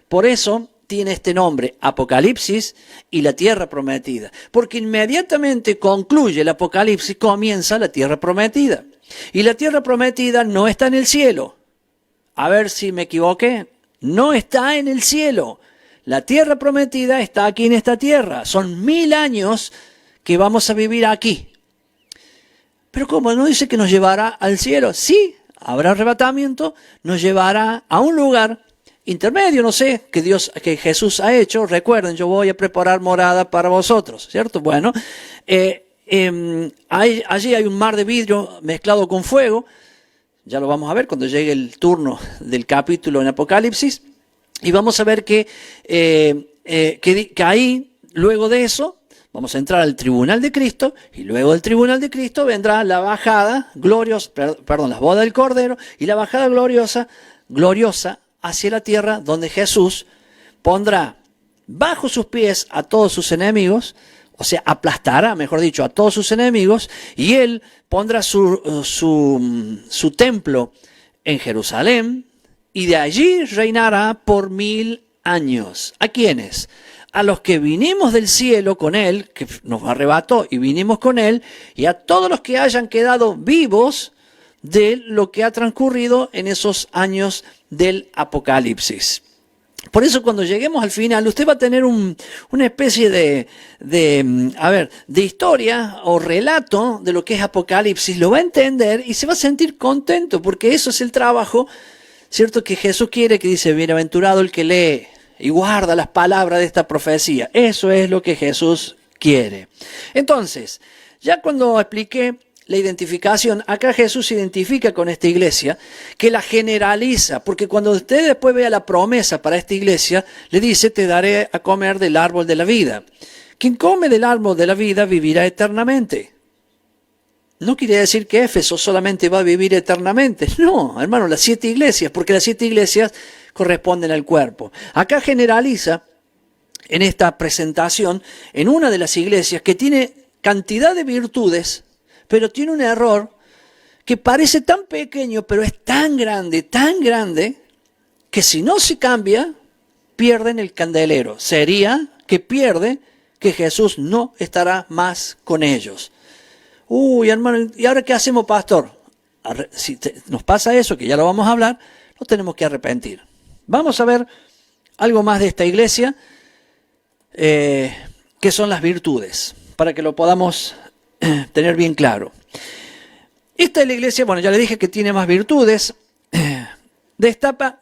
Por eso tiene este nombre, Apocalipsis y la tierra prometida, porque inmediatamente concluye el Apocalipsis, comienza la tierra prometida. Y la tierra prometida no está en el cielo. A ver si me equivoqué. No está en el cielo. La tierra prometida está aquí en esta tierra. Son 1000 años que vamos a vivir aquí. Pero ¿cómo? ¿No dice que nos llevará al cielo? Sí, habrá arrebatamiento, nos llevará a un lugar intermedio, no sé, que Jesús ha hecho. Recuerden, yo voy a preparar morada para vosotros, ¿cierto? Bueno, allí hay un mar de vidrio mezclado con fuego. Ya lo vamos a ver cuando llegue el turno del capítulo en Apocalipsis. Y vamos a ver que ahí, luego de eso, vamos a entrar al tribunal de Cristo, y luego del tribunal de Cristo vendrá la bajada gloriosa, la boda del Cordero, y la bajada gloriosa hacia la tierra, donde Jesús pondrá bajo sus pies a todos sus enemigos, o sea, aplastará, mejor dicho, a todos sus enemigos, y Él pondrá su templo en Jerusalén, y de allí reinará por 1000 años. ¿A quiénes? A los que vinimos del cielo con Él, que nos arrebató y vinimos con Él, y a todos los que hayan quedado vivos de lo que ha transcurrido en esos años del Apocalipsis. Por eso cuando lleguemos al final, usted va a tener una especie de historia o relato de lo que es Apocalipsis, lo va a entender y se va a sentir contento, porque eso es el trabajo, ¿cierto?, que Jesús quiere, que dice, bienaventurado el que lee y guarda las palabras de esta profecía. Eso es lo que Jesús quiere. Entonces, ya cuando expliqué la identificación, acá Jesús se identifica con esta iglesia, que la generaliza, porque cuando usted después vea la promesa para esta iglesia, le dice, te daré a comer del árbol de la vida. Quien come del árbol de la vida vivirá eternamente. No quiere decir que Éfeso solamente va a vivir eternamente. No, hermano, las 7 iglesias, porque las 7 iglesias corresponden al cuerpo. Acá generaliza en esta presentación en una de las iglesias que tiene cantidad de virtudes, pero tiene un error que parece tan pequeño, pero es tan grande, que si no se cambia, pierden el candelero. Sería que pierde, que Jesús no estará más con ellos. Uy, hermano, ¿y ahora qué hacemos, pastor? Si nos pasa eso, que ya lo vamos a hablar, nos tenemos que arrepentir. Vamos a ver algo más de esta iglesia, que son las virtudes, para que lo podamos tener bien claro. Esta es la iglesia, bueno, ya le dije que tiene más virtudes, destaca,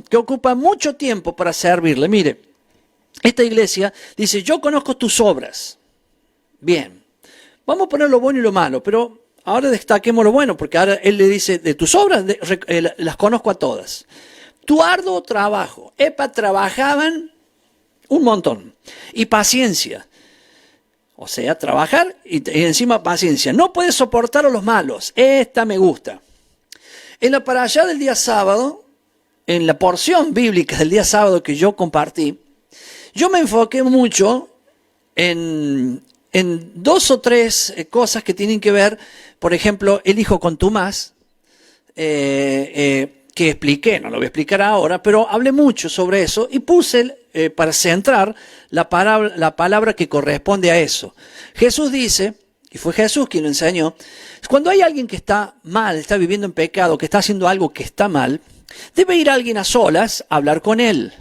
que ocupa mucho tiempo para servirle. Mire, esta iglesia dice, yo conozco tus obras. Bien, vamos a poner lo bueno y lo malo, pero ahora destaquemos lo bueno, porque ahora él le dice, de tus obras las conozco a todas. Tu arduo trabajo, trabajaban un montón, y paciencia. O sea, trabajar y encima paciencia. No puedes soportar a los malos. Esta me gusta. En la parashá del día sábado, en la porción bíblica del día sábado que yo compartí, yo me enfoqué mucho en 2 o 3 cosas que tienen que ver, por ejemplo, el hijo contumaz, que expliqué, no lo voy a explicar ahora, pero hablé mucho sobre eso y puse para centrar la palabra que corresponde a eso. Jesús dice, y fue Jesús quien lo enseñó, cuando hay alguien que está mal, está viviendo en pecado, que está haciendo algo que está mal, debe ir alguien a solas a hablar con él.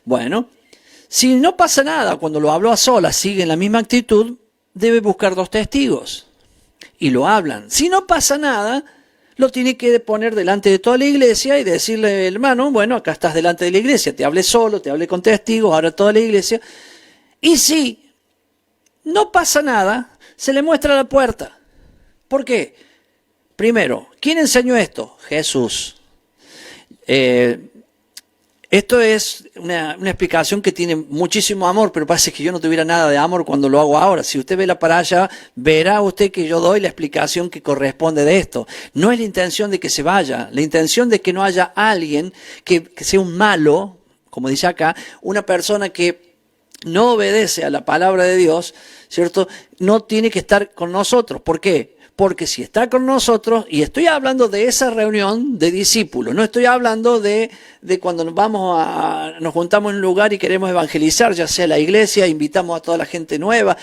Bueno, si no pasa nada, cuando lo habló a solas, sigue en la misma actitud, debe buscar 2 testigos y lo hablan. Si no pasa nada, lo tiene que poner delante de toda la iglesia y decirle, hermano, bueno, acá estás delante de la iglesia, te hablé solo, te hablé con testigos, ahora toda la iglesia. Y si no pasa nada, se le muestra la puerta. ¿Por qué? Primero, ¿quién enseñó esto? Jesús. Esto es una explicación que tiene muchísimo amor, pero parece que yo no tuviera nada de amor cuando lo hago ahora. Si usted ve la parashá, verá usted que yo doy la explicación que corresponde de esto. No es la intención de que se vaya, la intención de que no haya alguien que sea un malo, como dice acá, una persona que no obedece a la palabra de Dios, ¿cierto? No tiene que estar con nosotros. ¿Por qué? Porque si está con nosotros, y estoy hablando de esa reunión de discípulos, no estoy hablando de cuando nos juntamos en un lugar y queremos evangelizar, ya sea la iglesia, invitamos a toda la gente nueva,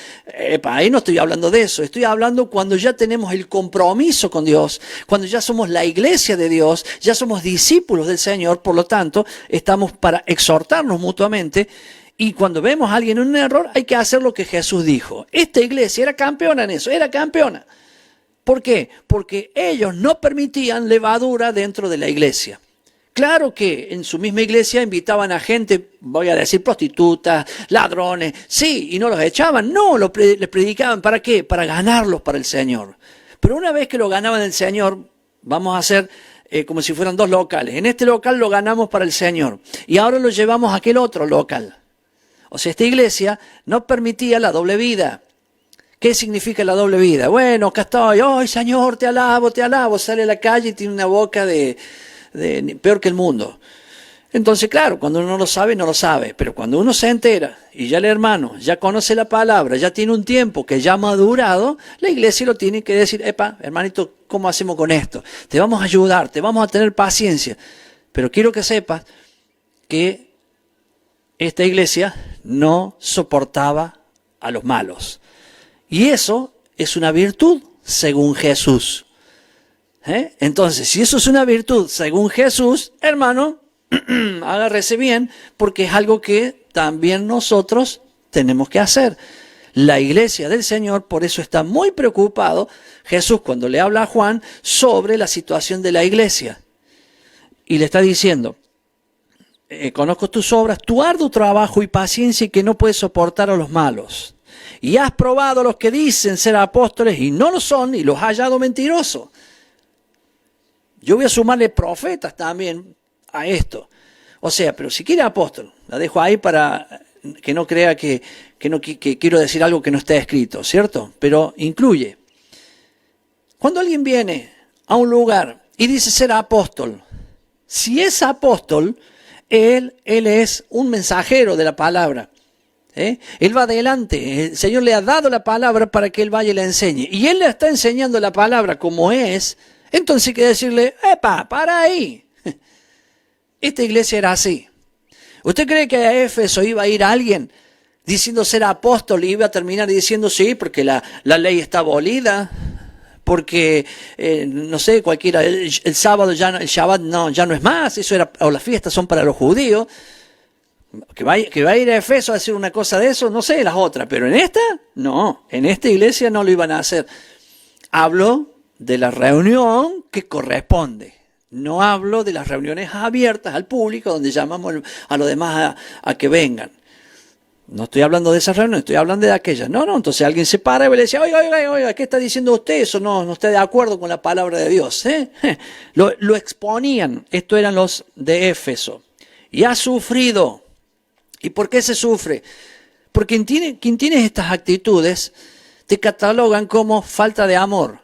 ahí no estoy hablando de eso, estoy hablando cuando ya tenemos el compromiso con Dios, cuando ya somos la iglesia de Dios, ya somos discípulos del Señor, por lo tanto, estamos para exhortarnos mutuamente Y cuando vemos a alguien en un error, hay que hacer lo que Jesús dijo. Esta iglesia era campeona en eso, era campeona. ¿Por qué? Porque ellos no permitían levadura dentro de la iglesia. Claro que en su misma iglesia invitaban a gente, voy a decir prostitutas, ladrones, sí, y no los echaban, no, les predicaban. ¿Para qué? Para ganarlos para el Señor. Pero una vez que lo ganaban el Señor, vamos a hacer como si fueran dos locales. En este local lo ganamos para el Señor y ahora lo llevamos a aquel otro local. O sea, esta iglesia no permitía la doble vida. ¿Qué significa la doble vida? Bueno, acá estoy, ¡ay, Señor, te alabo, te alabo! Sale a la calle y tiene una boca de peor que el mundo. Entonces, claro, cuando uno no lo sabe, no lo sabe. Pero cuando uno se entera y ya el hermano ya conoce la palabra, ya tiene un tiempo que ya ha madurado, la iglesia lo tiene que decir, epa, hermanito, ¿cómo hacemos con esto? Te vamos a ayudar, te vamos a tener paciencia. Pero quiero que sepas que esta iglesia no soportaba a los malos. Y eso es una virtud según Jesús. Entonces, si eso es una virtud según Jesús, hermano, agárrese bien, porque es algo que también nosotros tenemos que hacer. La iglesia del Señor, por eso está muy preocupado Jesús cuando le habla a Juan sobre la situación de la iglesia. Y le está diciendo, conozco tus obras, tu arduo trabajo y paciencia y que no puedes soportar a los malos. Y has probado a los que dicen ser apóstoles y no lo son y los has hallado mentirosos. Yo voy a sumarle profetas también a esto. O sea, pero si quiere apóstol, la dejo ahí para que no crea que quiero decir algo que no está escrito, ¿cierto? Pero incluye. Cuando alguien viene a un lugar y dice ser apóstol, si es apóstol, él es un mensajero de la palabra. Él va adelante, el Señor le ha dado la palabra para que él vaya y la enseñe. Y él le está enseñando la palabra como es, entonces hay que decirle, ¡epa, para ahí! Esta iglesia era así. ¿Usted cree que a Éfeso iba a ir alguien diciendo ser apóstol y iba a terminar diciendo sí, porque la ley está abolida? Porque, no sé, cualquiera, el sábado, el Shabbat ya no es más, eso era, o las fiestas son para los judíos. Que va a ir a Éfeso a decir una cosa de eso, no sé, las otras, pero en esta, no, en esta iglesia no lo iban a hacer. Hablo de la reunión que corresponde, no hablo de las reuniones abiertas al público donde llamamos a los demás a que vengan. No estoy hablando de esas reuniones, estoy hablando de aquellas. No, entonces alguien se para y le dice, oiga, ¿qué está diciendo usted? Eso no está de acuerdo con la palabra de Dios. Lo exponían, estos eran los de Éfeso. Y ha sufrido. ¿Y por qué se sufre? Porque quien tiene estas actitudes te catalogan como falta de amor.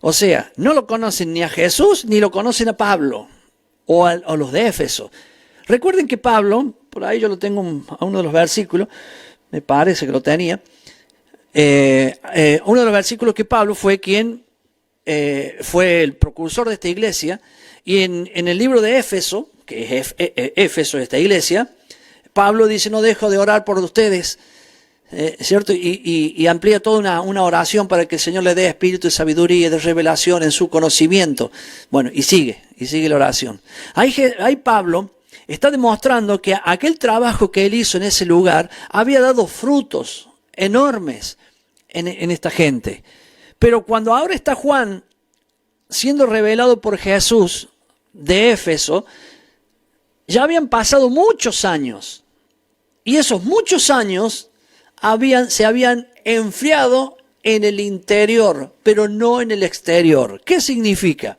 O sea, no lo conocen ni a Jesús ni lo conocen a Pablo o a los de Éfeso. Recuerden que Pablo, por ahí yo lo tengo a uno de los versículos, me parece que lo tenía, uno de los versículos que Pablo fue quien fue el precursor de esta iglesia, y en el libro de Éfeso, que es Éfeso, esta iglesia, Pablo dice, no dejo de orar por ustedes, ¿cierto? Y amplía toda una oración para que el Señor le dé espíritu de sabiduría y de revelación en su conocimiento. Bueno, y sigue la oración. Ahí Pablo está demostrando que aquel trabajo que él hizo en ese lugar había dado frutos enormes en esta gente. Pero cuando ahora está Juan siendo revelado por Jesús de Éfeso, ya habían pasado muchos años. Y esos muchos años se habían enfriado en el interior, pero no en el exterior. ¿Qué significa?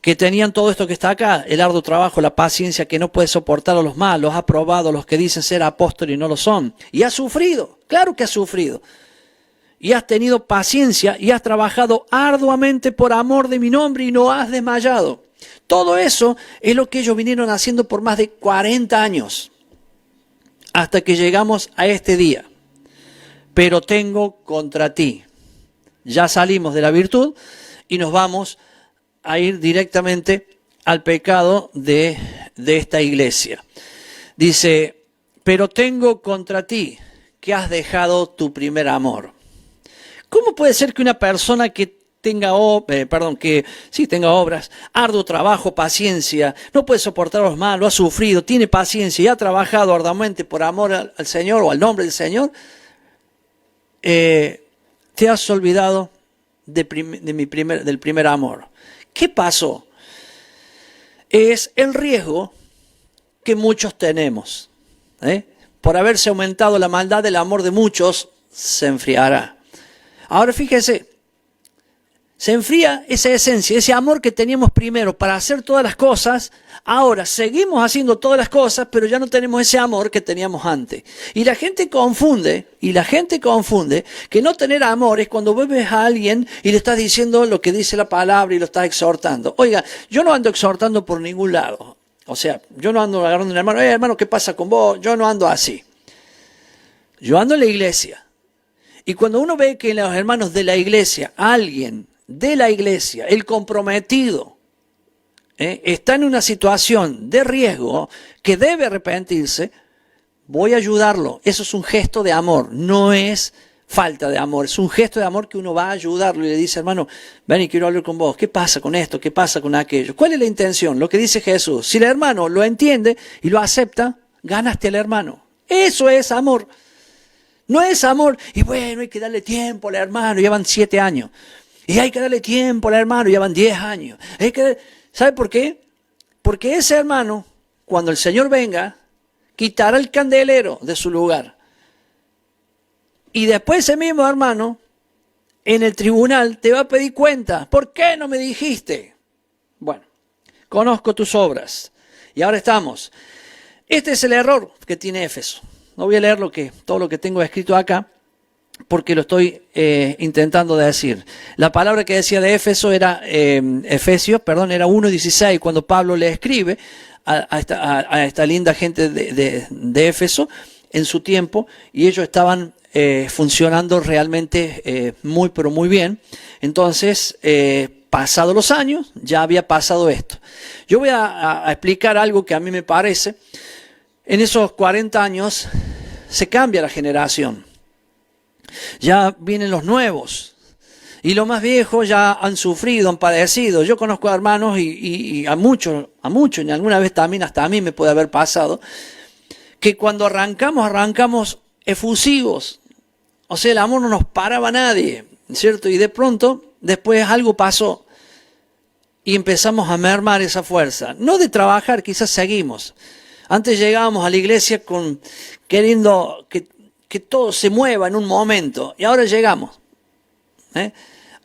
Que tenían todo esto que está acá, el arduo trabajo, la paciencia que no puede soportar a los malos, ha probado a los que dicen ser apóstoles y no lo son. Y has sufrido, claro que has sufrido. Y has tenido paciencia y has trabajado arduamente por amor de mi nombre y no has desmayado. Todo eso es lo que ellos vinieron haciendo por más de 40 años. Hasta que llegamos a este día. Pero tengo contra ti. Ya salimos de la virtud y nos vamos a ir directamente al pecado de esta iglesia. Dice, pero tengo contra ti que has dejado tu primer amor. ¿Cómo puede ser que una persona que tenga obras, arduo trabajo, paciencia, no puede soportar a los malos, ha sufrido, tiene paciencia y ha trabajado arduamente por amor al Señor o al nombre del Señor, te has olvidado del primer amor. ¿Qué pasó? Es el riesgo que muchos tenemos. Por haberse aumentado la maldad, el amor de muchos se enfriará. Ahora fíjese, se enfría esa esencia, ese amor que teníamos primero para hacer todas las cosas. Ahora seguimos haciendo todas las cosas, pero ya no tenemos ese amor que teníamos antes. Y la gente confunde que no tener amor es cuando vos ves a alguien y le estás diciendo lo que dice la palabra y lo estás exhortando. Oiga, yo no ando exhortando por ningún lado. O sea, yo no ando agarrando a un hermano, hermano, ¿qué pasa con vos? Yo no ando así. Yo ando en la iglesia. Y cuando uno ve que los hermanos de la iglesia, alguien de la iglesia, el comprometido, está en una situación de riesgo que debe arrepentirse, voy a ayudarlo. Eso es un gesto de amor, no es falta de amor. Es un gesto de amor que uno va a ayudarlo y le dice, hermano, ven y quiero hablar con vos. ¿Qué pasa con esto? ¿Qué pasa con aquello? ¿Cuál es la intención? Lo que dice Jesús. Si el hermano lo entiende y lo acepta, ganaste al hermano. Eso es amor. No es amor, y bueno, hay que darle tiempo al hermano, ya van 7 años. Y hay que darle tiempo al hermano, ya van 10 años. ¿Sabe por qué? Porque ese hermano, cuando el Señor venga, quitará el candelero de su lugar. Y después ese mismo hermano, en el tribunal, te va a pedir cuenta. ¿Por qué no me dijiste? Bueno, conozco tus obras. Y ahora estamos. Este es el error que tiene Éfeso. No voy a leer todo lo que tengo escrito acá, porque lo estoy intentando decir. La palabra que decía de Éfeso era, era 1:16, cuando Pablo le escribe a esta linda gente de Éfeso en su tiempo, y ellos estaban funcionando realmente muy, pero muy bien. Entonces, pasados los años, ya había pasado esto. Yo voy a explicar algo que a mí me parece. En esos 40 años se cambia la generación. Ya vienen los nuevos. Y los más viejos ya han sufrido, han padecido. Yo conozco a hermanos y a muchos, y alguna vez también hasta a mí me puede haber pasado, que cuando arrancamos efusivos. O sea, el amor no nos paraba a nadie, ¿cierto? Y de pronto, después algo pasó y empezamos a mermar esa fuerza. No de trabajar, quizás seguimos. Antes llegábamos a la iglesia queriendo que todo se mueva en un momento. Y ahora llegamos.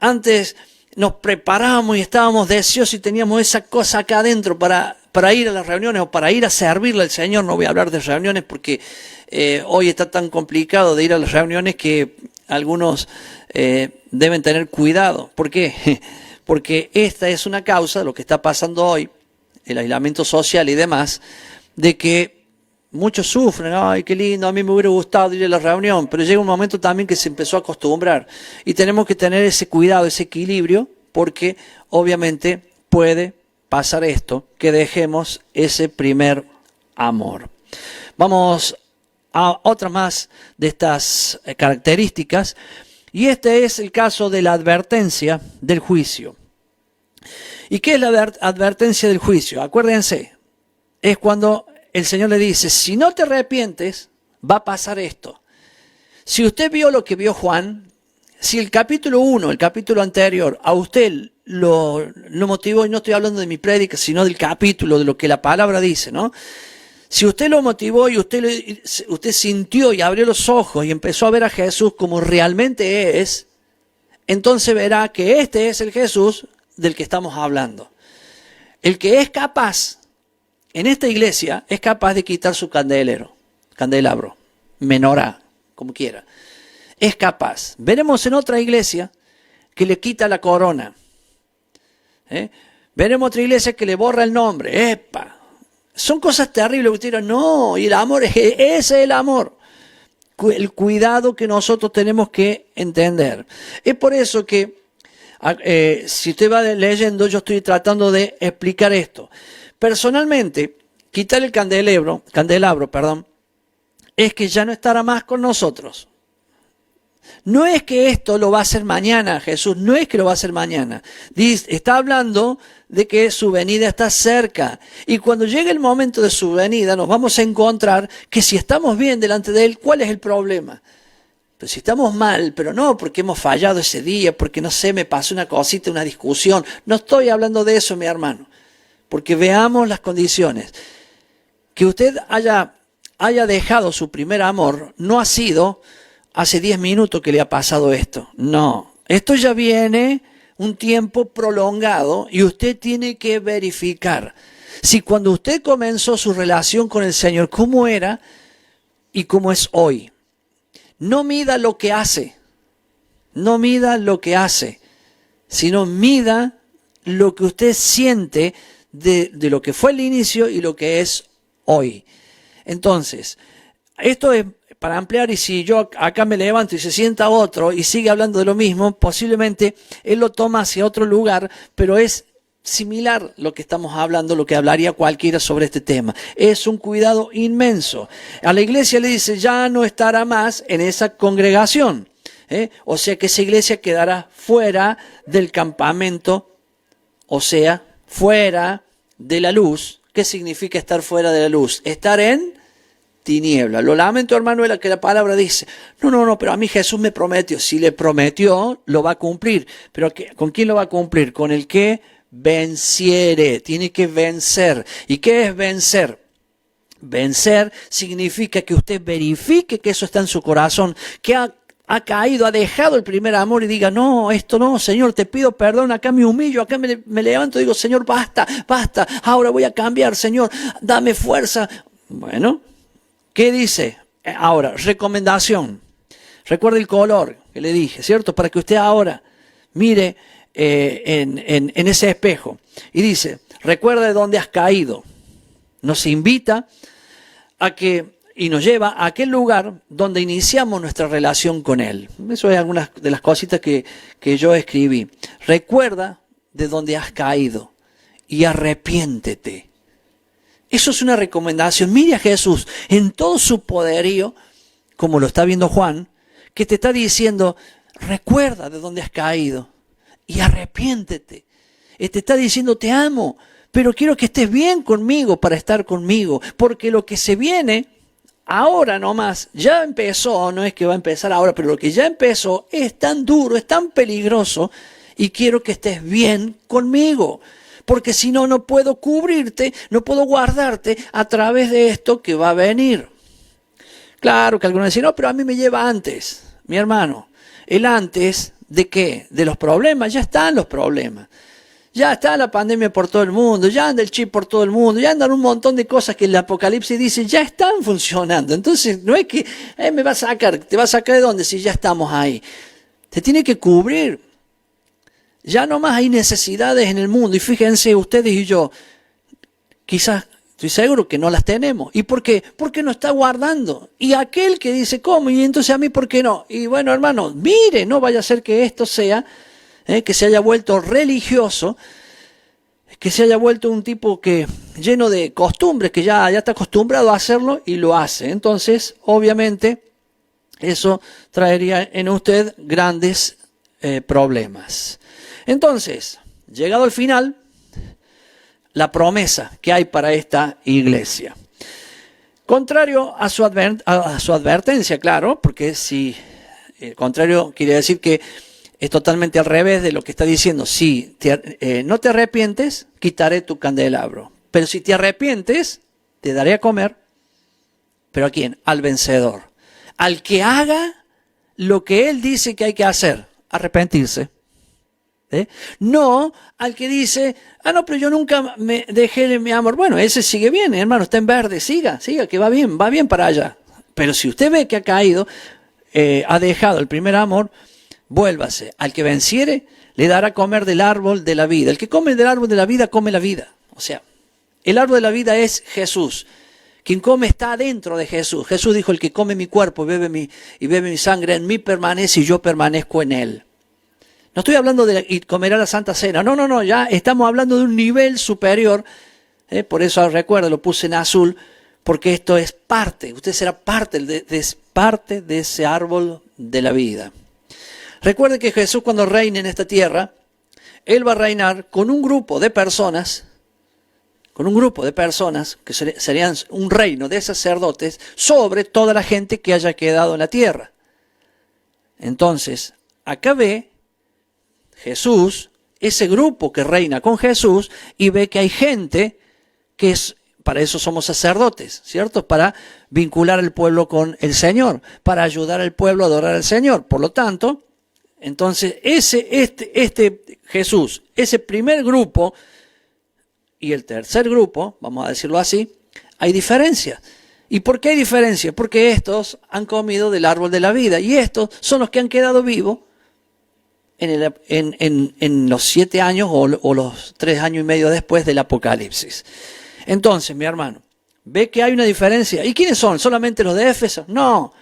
Antes nos preparábamos y estábamos deseosos y teníamos esa cosa acá adentro para ir a las reuniones o para ir a servirle al Señor. No voy a hablar de reuniones porque hoy está tan complicado de ir a las reuniones que algunos deben tener cuidado. ¿Por qué? Porque esta es una causa de lo que está pasando hoy, el aislamiento social y demás, de que muchos sufren. Ay, qué lindo, a mí me hubiera gustado ir a la reunión, pero llega un momento también que se empezó a acostumbrar y tenemos que tener ese cuidado, ese equilibrio, porque obviamente puede pasar esto, que dejemos ese primer amor. Vamos a otra más de estas características, y este es el caso de la advertencia del juicio. ¿Y qué es la advertencia del juicio? Acuérdense, es cuando el Señor le dice, si no te arrepientes, va a pasar esto. Si usted vio lo que vio Juan, si el capítulo 1, el capítulo anterior, a usted lo motivó, y no estoy hablando de mi prédica, sino del capítulo, de lo que la palabra dice, ¿no? Si usted lo motivó y usted sintió y abrió los ojos y empezó a ver a Jesús como realmente es, entonces verá que este es el Jesús del que estamos hablando. El que es capaz, en esta iglesia, es capaz de quitar su candelabro, menorá, como quiera. Es capaz. Veremos en otra iglesia que le quita la corona. Veremos otra iglesia que le borra el nombre. ¡Epa! Son cosas terribles. Usted dirá, no, y el amor, ese es el amor. El cuidado que nosotros tenemos que entender. Es por eso que, si usted va leyendo, yo estoy tratando de explicar esto. Personalmente, quitar el candelabro, es que ya no estará más con nosotros. No es que esto lo va a hacer mañana, Jesús, no es que lo va a hacer mañana. Está hablando de que su venida está cerca. Y cuando llegue el momento de su venida, nos vamos a encontrar que si estamos bien delante de Él, ¿cuál es el problema? Pero si estamos mal, pero no porque hemos fallado ese día, porque no sé, me pasó una cosita, una discusión. No estoy hablando de eso, mi hermano. Porque veamos las condiciones. Que usted haya dejado su primer amor, no ha sido hace 10 minutos que le ha pasado esto. No, esto ya viene un tiempo prolongado y usted tiene que verificar si cuando usted comenzó su relación con el Señor, cómo era y cómo es hoy. No mida lo que hace, no mida lo que hace, sino mida lo que usted siente de lo que fue el inicio y lo que es hoy. Entonces, esto es para ampliar, y si yo acá me levanto y se sienta otro y sigue hablando de lo mismo, posiblemente él lo toma hacia otro lugar, pero es similar lo que estamos hablando, lo que hablaría cualquiera sobre este tema. Es un cuidado inmenso. A la iglesia le dice, ya no estará más en esa congregación. O sea que esa iglesia quedará fuera del campamento, o sea, fuera de la luz. ¿Qué significa estar fuera de la luz? Estar en tiniebla. Lo lamento, hermano, que la palabra dice, no, pero a mí Jesús me prometió. Si le prometió, lo va a cumplir. Pero ¿con quién lo va a cumplir? Con el que venciere. Tiene que vencer. ¿Y qué es vencer? Vencer significa que usted verifique que eso está en su corazón, que ha caído, ha dejado el primer amor y diga, no, esto no, Señor, te pido perdón, acá me humillo, acá me levanto y digo, Señor, basta, ahora voy a cambiar, Señor, dame fuerza. Bueno, ¿qué dice? Ahora, recomendación. Recuerde el color que le dije, ¿cierto? Para que usted ahora mire en ese espejo. Y dice, recuerda de dónde has caído. Nos invita a que, y nos lleva a aquel lugar donde iniciamos nuestra relación con Él. Eso es algunas de las cositas que yo escribí. Recuerda de dónde has caído y arrepiéntete. Eso es una recomendación. Mire a Jesús en todo su poderío, como lo está viendo Juan, que te está diciendo, recuerda de dónde has caído y arrepiéntete. Te está diciendo, te amo, pero quiero que estés bien conmigo para estar conmigo, porque lo que se viene ahora nomás, ya empezó, no es que va a empezar ahora, pero lo que ya empezó es tan duro, es tan peligroso, y quiero que estés bien conmigo. Porque si no, no puedo cubrirte, no puedo guardarte a través de esto que va a venir. Claro que algunos dicen, no, pero a mí me lleva antes. Mi hermano, el antes ¿de qué? De los problemas, ya están los problemas. Ya está la pandemia por todo el mundo, ya anda el chip por todo el mundo, ya andan un montón de cosas que el Apocalipsis dice, ya están funcionando. Entonces, no es que me va a sacar, ¿te va a sacar de dónde si ya estamos ahí? Te tiene que cubrir. Ya no más hay necesidades en el mundo. Y fíjense, ustedes y yo, quizás, estoy seguro que no las tenemos. ¿Y por qué? Porque no está guardando. Y aquel que dice, ¿cómo? Y entonces a mí, ¿por qué no? Y bueno, hermano, mire, no vaya a ser que esto sea, que se haya vuelto religioso, que se haya vuelto un tipo que lleno de costumbres, que ya está acostumbrado a hacerlo y lo hace. Entonces, obviamente, eso traería en usted grandes problemas. Entonces, llegado al final, la promesa que hay para esta iglesia. Contrario a su advertencia, claro, porque si contrario quiere decir que es totalmente al revés de lo que está diciendo. Si no te arrepientes, quitaré tu candelabro. Pero si te arrepientes, te daré a comer. ¿Pero a quién? Al vencedor. Al que haga lo que él dice que hay que hacer, arrepentirse. No al que dice, no, pero yo nunca me dejé de mi amor. Bueno, ese sigue bien, hermano, está en verde, siga, que va bien para allá. Pero si usted ve que ha caído, ha dejado el primer amor, vuélvase. Al que venciere, le dará a comer del árbol de la vida. El que come del árbol de la vida, come la vida. O sea, el árbol de la vida es Jesús. Quien come está dentro de Jesús. Jesús dijo, el que come mi cuerpo y bebe mi sangre, en mí permanece y yo permanezco en él. No estoy hablando de y comerá la Santa Cena. No, ya estamos hablando de un nivel superior. Por eso recuerda, lo puse en azul, porque esto es parte. Usted será parte de ese árbol de la vida. Recuerde que Jesús, cuando reine en esta tierra, Él va a reinar con un grupo de personas, que serían un reino de sacerdotes sobre toda la gente que haya quedado en la tierra. Entonces, acá ve Jesús, ese grupo que reina con Jesús, y ve que hay gente que es, para eso somos sacerdotes, ¿cierto? Para vincular al pueblo con el Señor, para ayudar al pueblo a adorar al Señor. Por lo tanto, entonces, este Jesús, ese primer grupo y el tercer grupo, vamos a decirlo así, hay diferencia. ¿Y por qué hay diferencia? Porque estos han comido del árbol de la vida y estos son los que han quedado vivos en los 7 años o los 3 años y medio después del Apocalipsis. Entonces, mi hermano, ¿ve que hay una diferencia? ¿Y quiénes son? ¿Solamente los de Éfeso? No.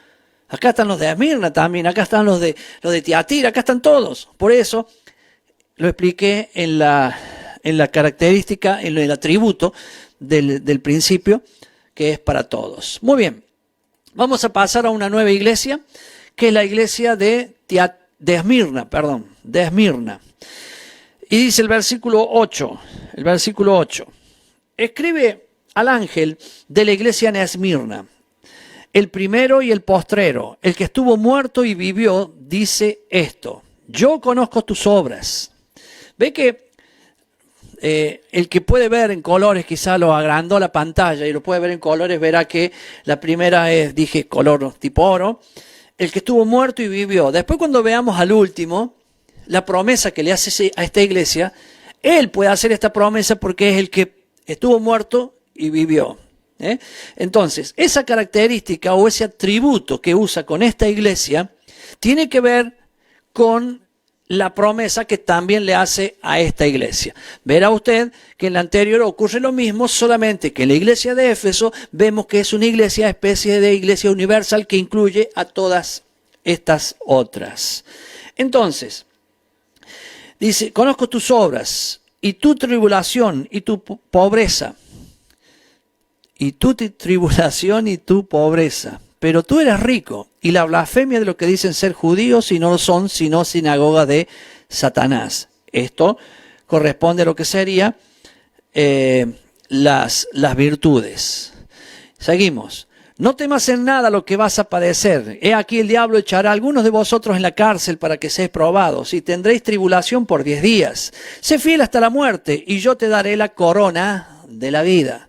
Acá están los de Esmirna también, acá están los de Tiatira, acá están todos. Por eso lo expliqué en la característica, en el atributo del principio, que es para todos. Muy bien, vamos a pasar a una nueva iglesia, que es la iglesia de Esmirna. Y dice el versículo 8, escribe al ángel de la iglesia en Esmirna, el primero y el postrero, el que estuvo muerto y vivió, dice esto: yo conozco tus obras. Ve que el que puede ver en colores, quizá lo agrandó la pantalla y lo puede ver en colores, verá que la primera es, dije, color tipo oro, el que estuvo muerto y vivió. Después, cuando veamos al último, la promesa que le hace a esta iglesia, él puede hacer esta promesa porque es el que estuvo muerto y vivió. Entonces, esa característica o ese atributo que usa con esta iglesia tiene que ver con la promesa que también le hace a esta iglesia. Verá usted que en la anterior ocurre lo mismo, solamente que en la iglesia de Éfeso vemos que es una iglesia, especie de iglesia universal que incluye a todas estas otras. Entonces, dice: conozco tus obras y tu tribulación y tu pobreza. Y tu tribulación y tu pobreza. Pero tú eres rico, y la blasfemia de los que dicen ser judíos y no lo son, sino sinagoga de Satanás. Esto corresponde a lo que sería las virtudes. Seguimos. No temas en nada lo que vas a padecer. He aquí el diablo echará a algunos de vosotros en la cárcel para que seáis probados, y tendréis tribulación por 10 días. Sé fiel hasta la muerte, y yo te daré la corona de la vida.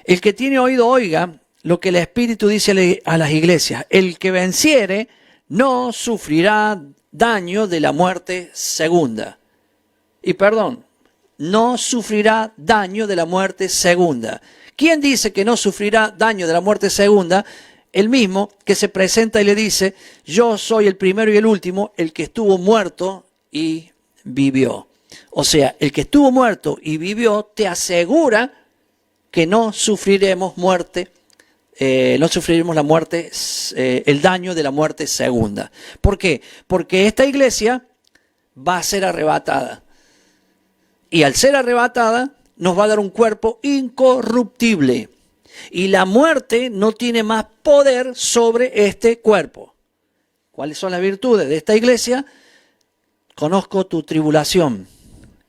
El que tiene oído, oiga lo que el Espíritu dice a las iglesias. El que venciere no sufrirá daño de la muerte segunda. Y perdón, no sufrirá daño de la muerte segunda. ¿Quién dice que no sufrirá daño de la muerte segunda? El mismo que se presenta y le dice: yo soy el primero y el último, el que estuvo muerto y vivió. O sea, el que estuvo muerto y vivió te asegura que no sufriremos muerte, no sufriremos la muerte, el daño de la muerte segunda. ¿Por qué? Porque esta iglesia va a ser arrebatada. Y al ser arrebatada, nos va a dar un cuerpo incorruptible. Y la muerte no tiene más poder sobre este cuerpo. ¿Cuáles son las virtudes de esta iglesia? Conozco tu tribulación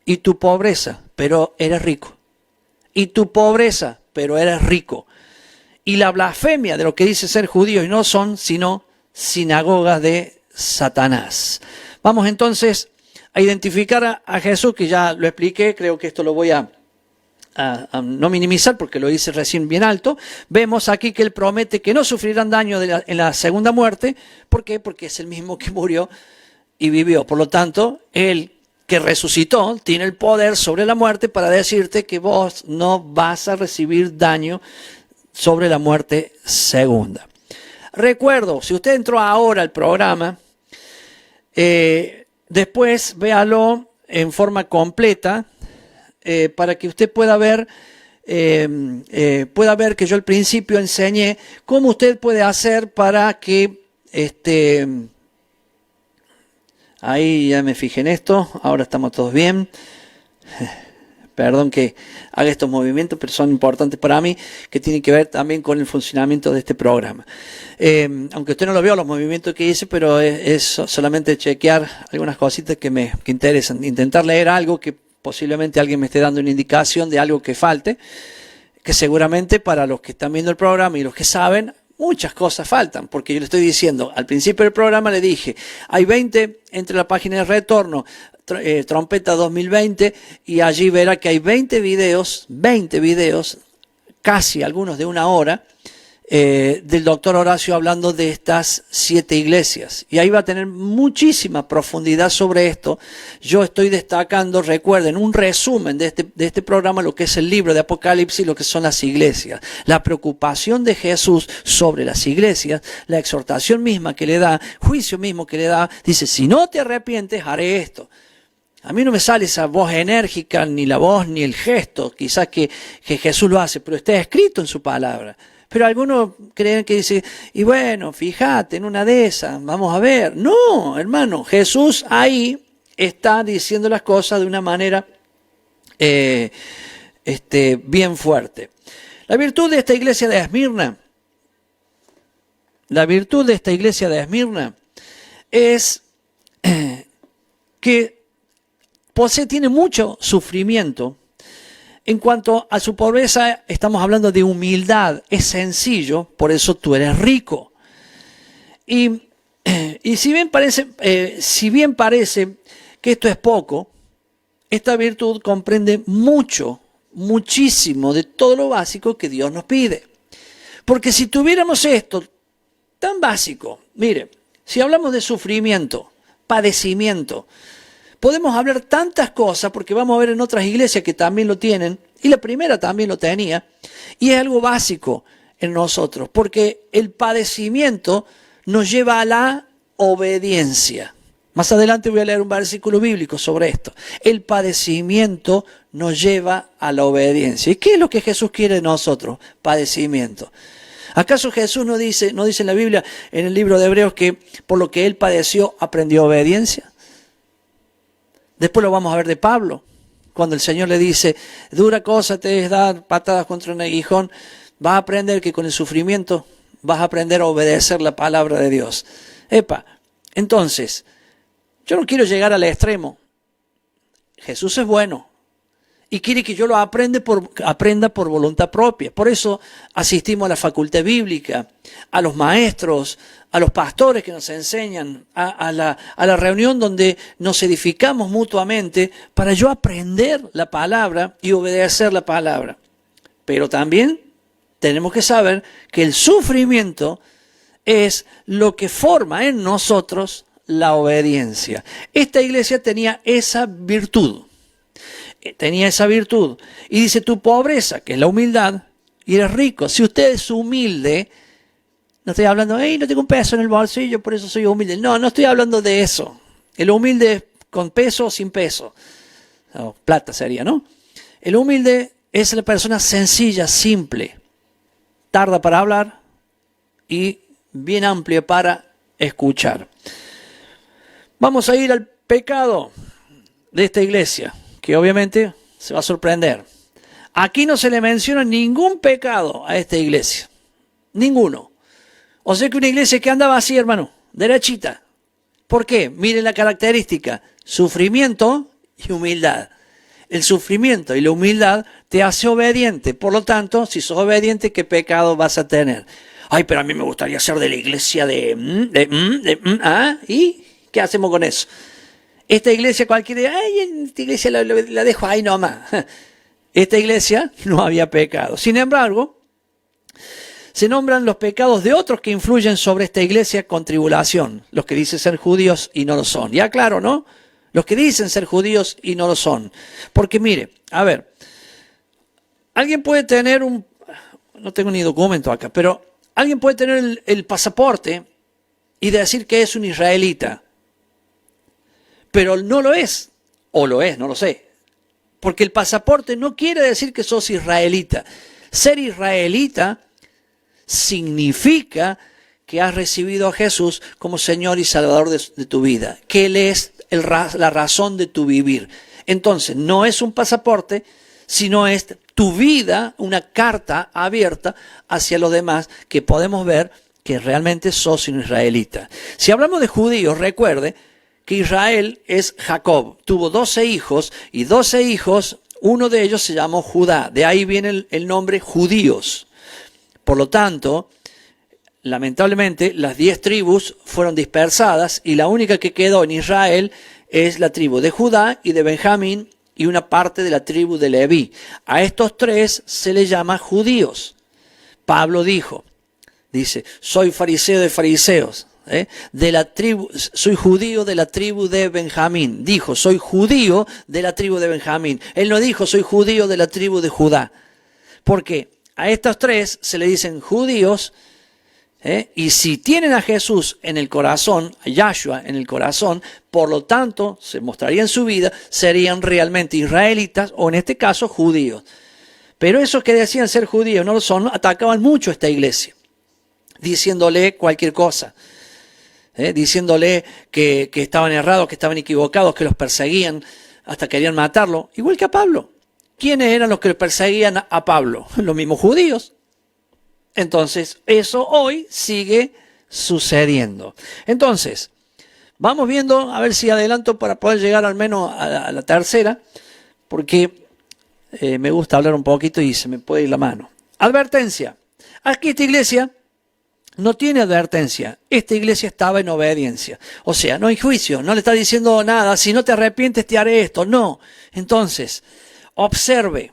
y tu pobreza, pero eres rico. Y tu pobreza, pero eres rico. Y la blasfemia de lo que dice ser judíos y no son, sino sinagogas de Satanás. Vamos entonces a identificar a Jesús, que ya lo expliqué. Creo que esto lo voy a no minimizar porque lo hice recién bien alto. Vemos aquí que él promete que no sufrirán daño en la segunda muerte. ¿Por qué? Porque es el mismo que murió y vivió. Por lo tanto, él que resucitó tiene el poder sobre la muerte para decirte que vos no vas a recibir daño sobre la muerte segunda. Recuerdo, si usted entró ahora al programa, después véalo en forma completa para que usted pueda ver que yo al principio enseñé cómo usted puede hacer para que ahí ya me fijé en esto, ahora estamos todos bien. Perdón que haga estos movimientos, pero son importantes para mí, que tienen que ver también con el funcionamiento de este programa. Aunque usted no lo vio los movimientos que hice, pero es solamente chequear algunas cositas que interesan. Intentar leer algo que posiblemente alguien me esté dando una indicación de algo que falte, que seguramente para los que están viendo el programa y los que saben, muchas cosas faltan, porque yo le estoy diciendo, al principio del programa le dije, hay 20 entre la página de retorno, Trompeta 2020, y allí verá que hay 20 videos, casi algunos de una hora, del doctor Horacio hablando de estas 7 iglesias. Y ahí va a tener muchísima profundidad sobre esto. Yo estoy destacando, recuerden, un resumen de este programa, lo que es el libro de Apocalipsis y lo que son las iglesias. La preocupación de Jesús sobre las iglesias, la exhortación misma que le da, juicio mismo que le da, dice, si no te arrepientes, haré esto. A mí no me sale esa voz enérgica, ni la voz, ni el gesto, quizás que Jesús lo hace, pero está escrito en su palabra. Pero algunos creen que dice, y bueno, fíjate, en una de esas, vamos a ver. No, hermano, Jesús ahí está diciendo las cosas de una manera bien fuerte. La virtud de esta iglesia de Esmirna, es que tiene mucho sufrimiento. En cuanto a su pobreza, estamos hablando de humildad. Es sencillo, por eso tú eres rico. Y si bien parece que esto es poco, esta virtud comprende muchísimo de todo lo básico que Dios nos pide. Porque si tuviéramos esto tan básico, mire, si hablamos de sufrimiento, padecimiento, podemos hablar tantas cosas, porque vamos a ver en otras iglesias que también lo tienen, y la primera también lo tenía, y es algo básico en nosotros, porque el padecimiento nos lleva a la obediencia. Más adelante voy a leer un versículo bíblico sobre esto. El padecimiento nos lleva a la obediencia. ¿Y qué es lo que Jesús quiere de nosotros? Padecimiento. ¿Acaso Jesús no dice en la Biblia, en el libro de Hebreos, que por lo que él padeció aprendió obediencia? Después lo vamos a ver de Pablo, cuando el Señor le dice, dura cosa te es dar patadas contra un aguijón, vas a aprender que con el sufrimiento vas a aprender a obedecer la palabra de Dios. Entonces, yo no quiero llegar al extremo. Jesús es bueno y quiere que yo lo aprenda por voluntad propia. Por eso asistimos a la facultad bíblica, a los maestros, a los pastores que nos enseñan, a la reunión donde nos edificamos mutuamente para yo aprender la palabra y obedecer la palabra. Pero también tenemos que saber que el sufrimiento es lo que forma en nosotros la obediencia. Esta iglesia tenía esa virtud. Y dice, tu pobreza, que es la humildad, y eres rico. Si usted es humilde, no estoy hablando, no tengo un peso en el bolsillo, por eso soy humilde. No estoy hablando de eso. El humilde es con peso o sin peso. O plata sería, ¿no? El humilde es la persona sencilla, simple. Tarda para hablar y bien amplia para escuchar. Vamos a ir al pecado de esta iglesia, que obviamente se va a sorprender. Aquí no se le menciona ningún pecado a esta iglesia. Ninguno. O sea que una iglesia que andaba así, hermano, derechita. ¿Por qué? Miren la característica. Sufrimiento y humildad. El sufrimiento y la humildad te hace obediente. Por lo tanto, si sos obediente, ¿qué pecado vas a tener? Ay, pero a mí me gustaría ser de la iglesia ¿y qué hacemos con eso? Esta iglesia cualquiera, esta iglesia la dejo ahí nomás. Esta iglesia no había pecado. Sin embargo, se nombran los pecados de otros que influyen sobre esta iglesia con tribulación. Los que dicen ser judíos y no lo son. Ya claro, ¿no? Los que dicen ser judíos y no lo son. Porque mire, a ver, alguien puede tener no tengo ni documento acá, pero alguien puede tener el pasaporte y decir que es un israelita. Pero no lo es, o lo es, no lo sé. Porque el pasaporte no quiere decir que sos israelita. Ser israelita significa que has recibido a Jesús como Señor y Salvador de tu vida, que Él es la razón de tu vivir. Entonces, no es un pasaporte, sino es tu vida, una carta abierta hacia los demás, que podemos ver que realmente sos un israelita. Si hablamos de judíos, recuerde que Israel es Jacob. Tuvo 12 hijos y 12 hijos, uno de ellos se llamó Judá. De ahí viene el nombre judíos. Por lo tanto, lamentablemente, las 10 tribus fueron dispersadas y la única que quedó en Israel es la tribu de Judá y de Benjamín y una parte de la tribu de Leví. A estos 3 se les llama judíos. Pablo dice, soy fariseo de fariseos, de la tribu, soy judío de la tribu de Benjamín. Dijo, soy judío de la tribu de Benjamín. Él no dijo, soy judío de la tribu de Judá. Porque a estos 3 se le dicen judíos, y si tienen a Jesús en el corazón, a Yahshua en el corazón, por lo tanto, se mostraría en su vida, serían realmente israelitas o en este caso judíos. Pero esos que decían ser judíos no lo son, atacaban mucho a esta iglesia, diciéndole cualquier cosa, diciéndole que estaban errados, que estaban equivocados, que los perseguían, hasta querían matarlo, igual que a Pablo. ¿Quiénes eran los que perseguían a Pablo? Los mismos judíos. Entonces, eso hoy sigue sucediendo. Entonces, vamos viendo, a ver si adelanto para poder llegar al menos a la tercera, porque me gusta hablar un poquito y se me puede ir la mano. Advertencia. Aquí esta iglesia no tiene advertencia. Esta iglesia estaba en obediencia. O sea, no hay juicio, no le está diciendo nada. Si no te arrepientes, te haré esto. No. Entonces, observe.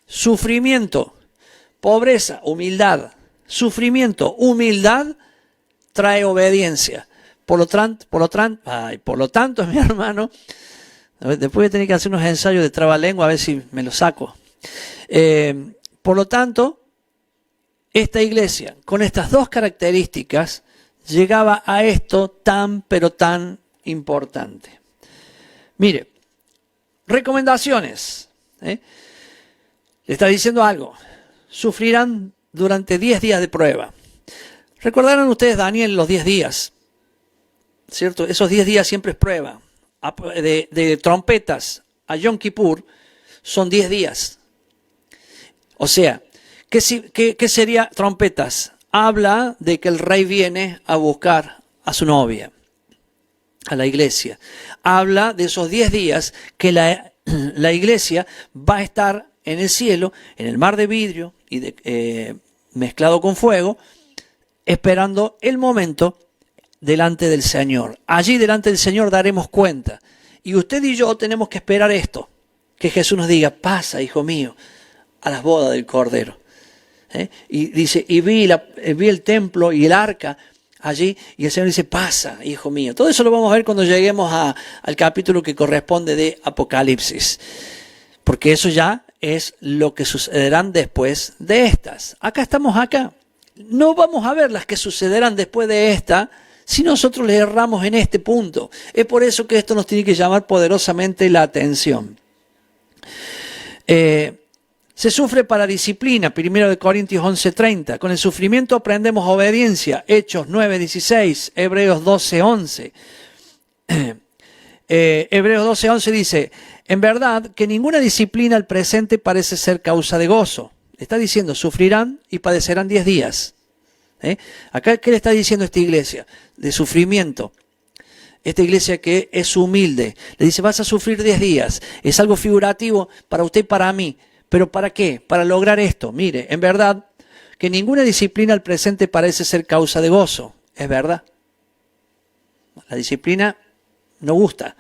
Sufrimiento, pobreza, humildad. Sufrimiento, humildad trae obediencia. Por lo tanto, mi hermano, después voy a tener que hacer unos ensayos de trabalengua a ver si me lo saco. Por lo tanto, esta iglesia, con estas 2 características, llegaba a esto pero tan importante. Mire, recomendaciones. Le está diciendo algo. Sufrirán durante 10 días de prueba. Recordarán ustedes, Daniel, los 10 días. ¿Cierto? Esos 10 días siempre es prueba. De trompetas a Yom Kippur son 10 días. O sea, ¿qué sería trompetas? Habla de que el rey viene a buscar a su novia, a la iglesia. Habla de esos 10 días que la iglesia va a estar en el cielo, en el mar de vidrio y mezclado con fuego, esperando el momento delante del Señor. Allí delante del Señor daremos cuenta. Y usted y yo tenemos que esperar esto, que Jesús nos diga, pasa, hijo mío, a las bodas del Cordero. Y dice, y vi el templo y el arca allí, y el Señor dice, pasa, hijo mío. Todo eso lo vamos a ver cuando lleguemos al capítulo que corresponde de Apocalipsis, porque eso ya es lo que sucederán después de estas. Estamos acá. No vamos a ver las que sucederán después de esta si nosotros le erramos en este punto. Es por eso que esto nos tiene que llamar poderosamente la atención. Se sufre para disciplina, 1 Corintios 11:30. Con el sufrimiento aprendemos obediencia, Hechos 9:16, Hebreos 12:11. Hebreos 12:11 dice, en verdad que ninguna disciplina al presente parece ser causa de gozo. Le está diciendo, sufrirán y padecerán 10 días. Acá, ¿qué le está diciendo esta iglesia? De sufrimiento. Esta iglesia que es humilde. Le dice, vas a sufrir 10 días. Es algo figurativo para usted y para mí. ¿Pero para qué? Para lograr esto. Mire, en verdad que ninguna disciplina al presente parece ser causa de gozo. Es verdad. La disciplina no gusta,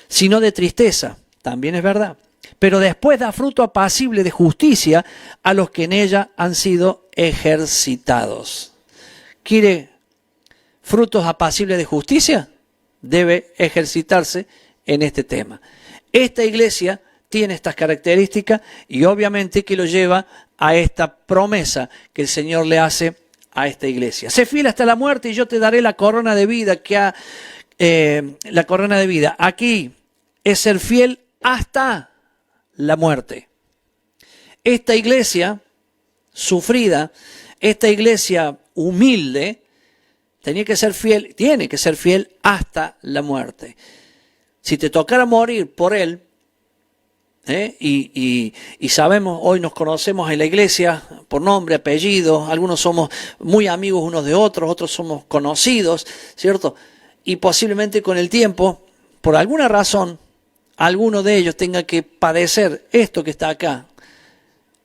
sino de tristeza. También es verdad. Pero después da fruto apacible de justicia a los que en ella han sido ejercitados. ¿Quiere frutos apacibles de justicia? Debe ejercitarse en este tema. Esta iglesia tiene estas características y obviamente que lo lleva a esta promesa que el Señor le hace a esta iglesia. Sé fiel hasta la muerte y yo te daré la corona de vida la corona de vida. Aquí es ser fiel hasta la muerte. Esta iglesia sufrida, esta iglesia humilde, tiene que ser fiel hasta la muerte. Si te tocara morir por él, Y sabemos, hoy nos conocemos en la iglesia por nombre, apellido, algunos somos muy amigos unos de otros, otros somos conocidos, ¿cierto? Y posiblemente con el tiempo, por alguna razón, alguno de ellos tenga que padecer esto que está acá,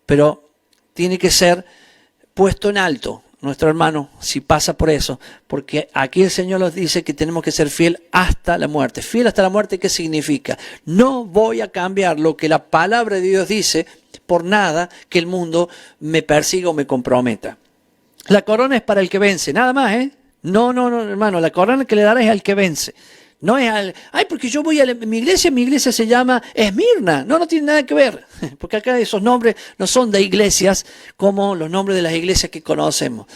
pero tiene que ser puesto en alto nuestro hermano si pasa por eso, porque aquí el Señor nos dice que tenemos que ser fiel hasta la muerte. Fiel hasta la muerte, ¿qué significa? No voy a cambiar lo que la palabra de Dios dice por nada que el mundo me persiga o me comprometa. La corona es para el que vence, nada más, ¿eh? No, hermano, la corona que le darás es al que vence. No es al, porque yo voy a mi iglesia se llama Esmirna. No tiene nada que ver, porque acá esos nombres no son de iglesias como los nombres de las iglesias que conocemos.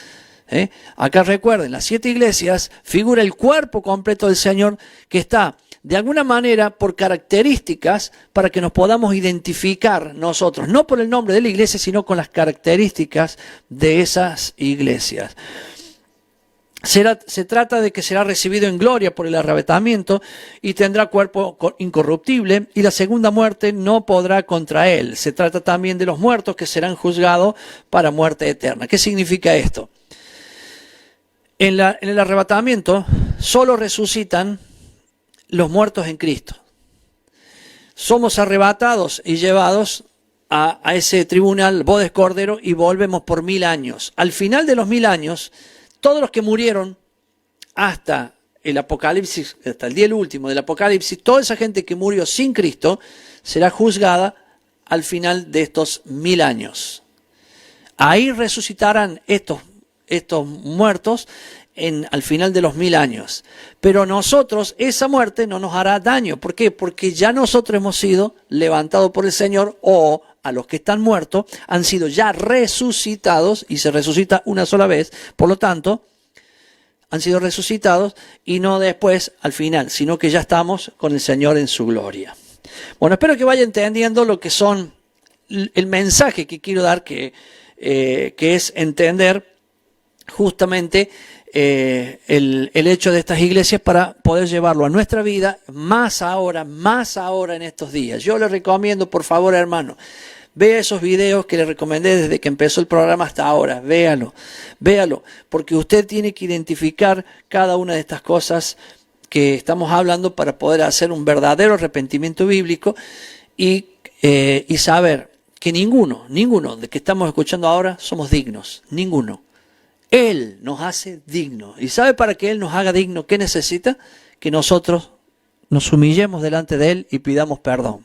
Acá recuerden, las 7 iglesias figura el cuerpo completo del Señor que está de alguna manera por características para que nos podamos identificar nosotros, no por el nombre de la iglesia, sino con las características de esas iglesias. Se trata de que será recibido en gloria por el arrebatamiento y tendrá cuerpo incorruptible y la segunda muerte no podrá contra él. Se trata también de los muertos que serán juzgados para muerte eterna. ¿Qué significa esto? En el arrebatamiento solo resucitan los muertos en Cristo. Somos arrebatados y llevados a ese tribunal, bodes cordero, y volvemos por 1000 años. Al final de los 1000 años, todos los que murieron hasta el Apocalipsis, hasta el día último del Apocalipsis, toda esa gente que murió sin Cristo será juzgada al final de estos 1000 años. Ahí resucitarán estos muertos al final de los 1000 años. Pero nosotros, esa muerte no nos hará daño. ¿Por qué? Porque ya nosotros hemos sido levantados por el Señor, o a los que están muertos han sido ya resucitados, y se resucita una sola vez, por lo tanto, han sido resucitados y no después al final, sino que ya estamos con el Señor en su gloria. Bueno, espero que vaya entendiendo lo que son el mensaje que quiero dar, que es entender justamente el hecho de estas iglesias para poder llevarlo a nuestra vida, más ahora en estos días. Yo les recomiendo, por favor, hermano, vea esos videos que les recomendé desde que empezó el programa hasta ahora. Véalo, porque usted tiene que identificar cada una de estas cosas que estamos hablando para poder hacer un verdadero arrepentimiento bíblico y saber que ninguno de que estamos escuchando ahora somos dignos, ninguno. Él nos hace dignos. ¿Y sabe para que Él nos haga dignos qué necesita? Que nosotros nos humillemos delante de Él y pidamos perdón.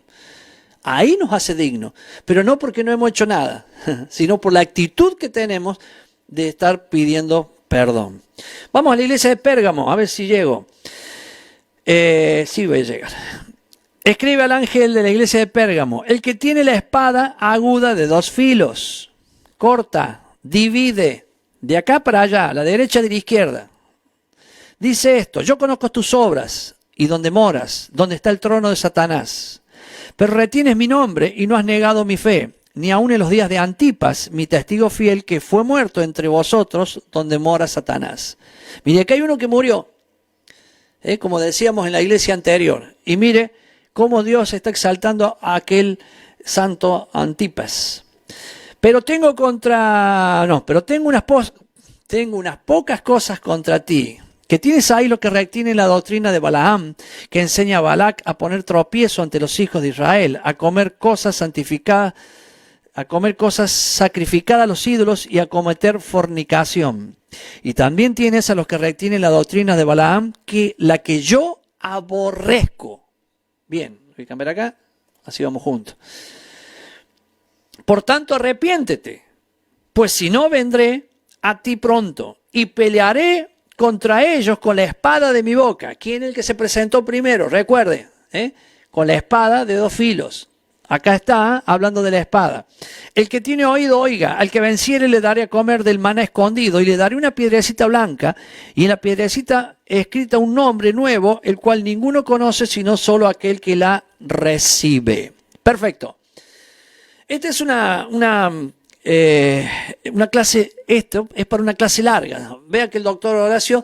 Ahí nos hace dignos. Pero no porque no hemos hecho nada, sino por la actitud que tenemos de estar pidiendo perdón. Vamos a la iglesia de Pérgamo, a ver si llego. Sí voy a llegar. Escribe al ángel de la iglesia de Pérgamo: el que tiene la espada aguda de 2 filos, corta, divide, de acá para allá, a la derecha y de la izquierda. Dice esto: yo conozco tus obras y donde moras, donde está el trono de Satanás. Pero retienes mi nombre y no has negado mi fe, ni aun en los días de Antipas, mi testigo fiel, que fue muerto entre vosotros, donde mora Satanás. Mire, acá hay uno que murió, como decíamos en la iglesia anterior. Y mire cómo Dios está exaltando a aquel santo Antipas. Pero tengo unas pocas cosas contra ti, que tienes ahí lo que retiene la doctrina de Balaam, que enseña a Balac a poner tropiezo ante los hijos de Israel, a comer cosas santificadas, a comer cosas sacrificadas a los ídolos y a cometer fornicación. Y también tienes a los que retienen la doctrina de Balaam, la que yo aborrezco. Bien, voy a cambiar acá, así vamos juntos. Por tanto, arrepiéntete, pues si no, vendré a ti pronto y pelearé contra ellos con la espada de mi boca. ¿Quién es el que se presentó primero? Recuerde, con la espada de 2 filos. Acá está hablando de la espada. El que tiene oído, oiga. Al que venciere le daré a comer del maná escondido, y le daré una piedrecita blanca, y en la piedrecita escrita un nombre nuevo, el cual ninguno conoce sino solo aquel que la recibe. Perfecto. Esta es una clase, esto es para una clase larga. Vea que el doctor Horacio,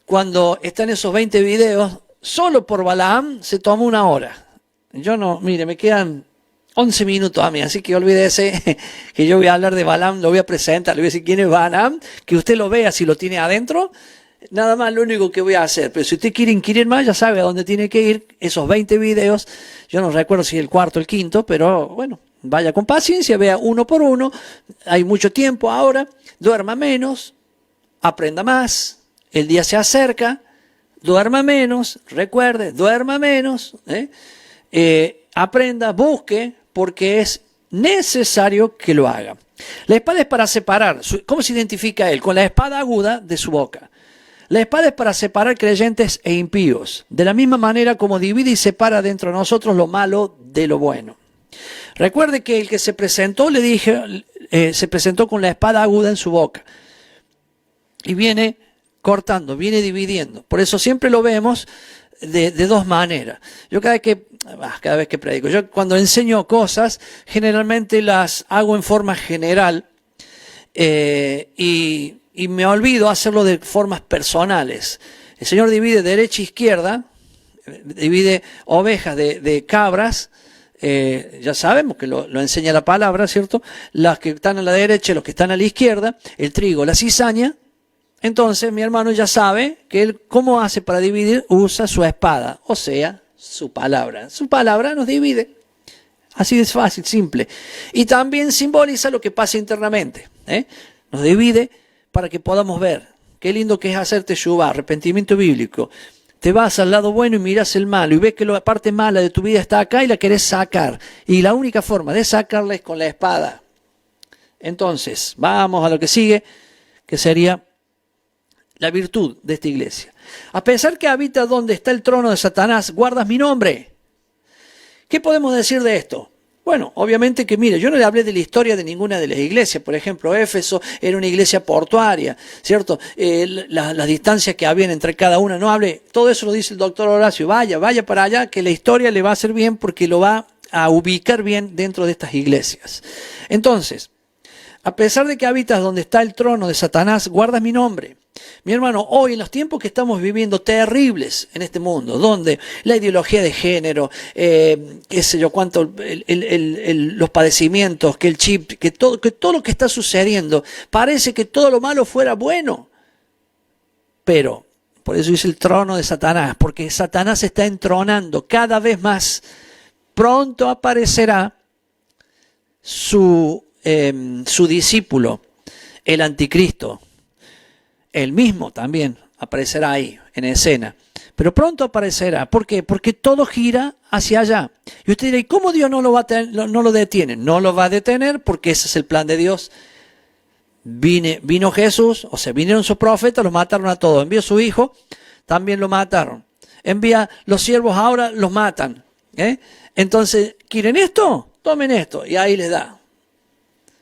cuando está en esos 20 videos, solo por Balaam se tomó 1 hora. Yo no, mire, me quedan 11 minutos a mí, así que olvídese que yo voy a hablar de Balaam, lo voy a presentar, le voy a decir quién es Balaam, que usted lo vea si lo tiene adentro, nada más lo único que voy a hacer. Pero si usted quiere inquirir más, ya sabe a dónde tiene que ir, esos 20 videos, yo no recuerdo si es el cuarto o el quinto, pero bueno, vaya con paciencia, vea uno por uno, hay mucho tiempo ahora, duerma menos, aprenda más, el día se acerca, duerma menos, recuerde, duerma menos, aprenda, busque, porque es necesario que lo haga. La espada es para separar. ¿Cómo se identifica él? Con la espada aguda de su boca. La espada es para separar creyentes e impíos, de la misma manera como divide y separa dentro de nosotros lo malo de lo bueno. Recuerde que el que se presentó, le dije, se presentó con la espada aguda en su boca. Y viene cortando, viene dividiendo. Por eso siempre lo vemos de dos maneras. Yo cada vez que predico, yo cuando enseño cosas, generalmente las hago en forma general y me olvido hacerlo de formas personales. El Señor divide derecha e izquierda, divide ovejas de cabras, ya sabemos que lo enseña la palabra, ¿cierto? Las que están a la derecha y los que están a la izquierda, el trigo, la cizaña. Entonces mi hermano ya sabe que él, ¿cómo hace para dividir? Usa su espada, o sea, su palabra. Su palabra nos divide. Así de fácil, simple. Y también simboliza lo que pasa internamente. Nos divide para que podamos ver. Qué lindo que es hacer teshuvá, arrepentimiento bíblico. Te vas al lado bueno y miras el malo y ves que la parte mala de tu vida está acá y la querés sacar. Y la única forma de sacarla es con la espada. Entonces, vamos a lo que sigue, que sería la virtud de esta iglesia. A pesar que habita donde está el trono de Satanás, guardas mi nombre. ¿Qué podemos decir de esto? Bueno, obviamente que, mire, yo no le hablé de la historia de ninguna de las iglesias. Por ejemplo, Éfeso era una iglesia portuaria, ¿cierto? Las distancias que habían entre cada una, no hablé. Todo eso lo dice el doctor Horacio. Vaya para allá, que la historia le va a hacer bien porque lo va a ubicar bien dentro de estas iglesias. Entonces, a pesar de que habitas donde está el trono de Satanás, guardas mi nombre. Mi hermano, hoy en los tiempos que estamos viviendo terribles en este mundo, donde la ideología de género, qué sé yo cuánto, los padecimientos, que el chip, que todo lo que está sucediendo, parece que todo lo malo fuera bueno. Pero, por eso dice el trono de Satanás, porque Satanás está entronando cada vez más. Pronto aparecerá su discípulo, el anticristo. Él mismo también aparecerá ahí, en escena. Pero pronto aparecerá. ¿Por qué? Porque todo gira hacia allá. Y usted dirá, ¿y cómo Dios no lo detiene? No lo va a detener porque ese es el plan de Dios. Vino Jesús, o sea, vinieron sus profetas, los mataron a todos. Envió a su hijo, también lo mataron. Envía los siervos ahora, los matan. Entonces, ¿quieren esto? Tomen esto. Y ahí les da.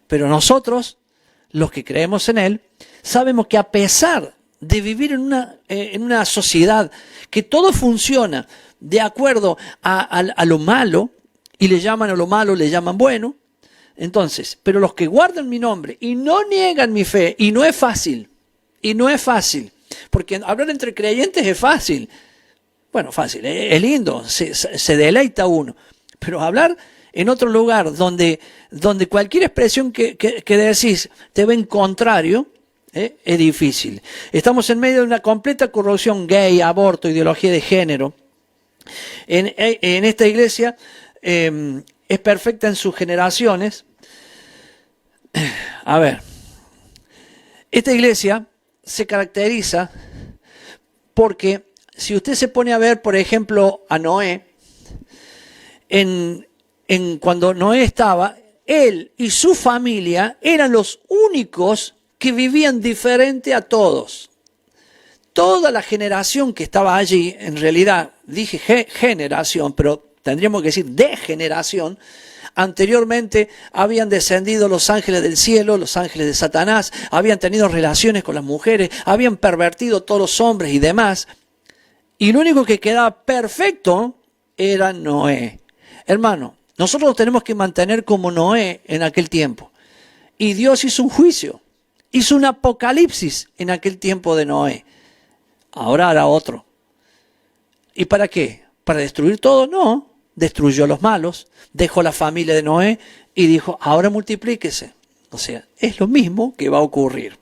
Pero nosotros, los que creemos en Él, sabemos que a pesar de vivir en una sociedad que todo funciona de acuerdo a lo malo, y le llaman a lo malo, le llaman bueno, entonces, pero los que guardan mi nombre y no niegan mi fe, y no es fácil, porque hablar entre creyentes es fácil, bueno, fácil, es lindo, se deleita uno, pero hablar en otro lugar donde cualquier expresión que decís te ven contrario, es difícil. Estamos en medio de una completa corrupción gay, aborto, ideología de género. En esta iglesia es perfecta en sus generaciones. A ver, esta iglesia se caracteriza porque si usted se pone a ver, por ejemplo, a Noé, cuando Noé estaba, él y su familia eran los únicos que vivían diferente a todos. Toda la generación que estaba allí, en realidad dije generación, pero tendríamos que decir degeneración, anteriormente habían descendido los ángeles del cielo, los ángeles de Satanás, habían tenido relaciones con las mujeres, habían pervertido todos los hombres y demás. Y lo único que quedaba perfecto era Noé. Hermano, nosotros nos tenemos que mantener como Noé en aquel tiempo. Y Dios hizo un juicio. Hizo un apocalipsis en aquel tiempo de Noé. Ahora hará otro. ¿Y para qué? ¿Para destruir todo? No. destruyó a los malos, dejó la familia de Noé y dijo, ahora multiplíquese. O sea, es lo mismo que va a ocurrir.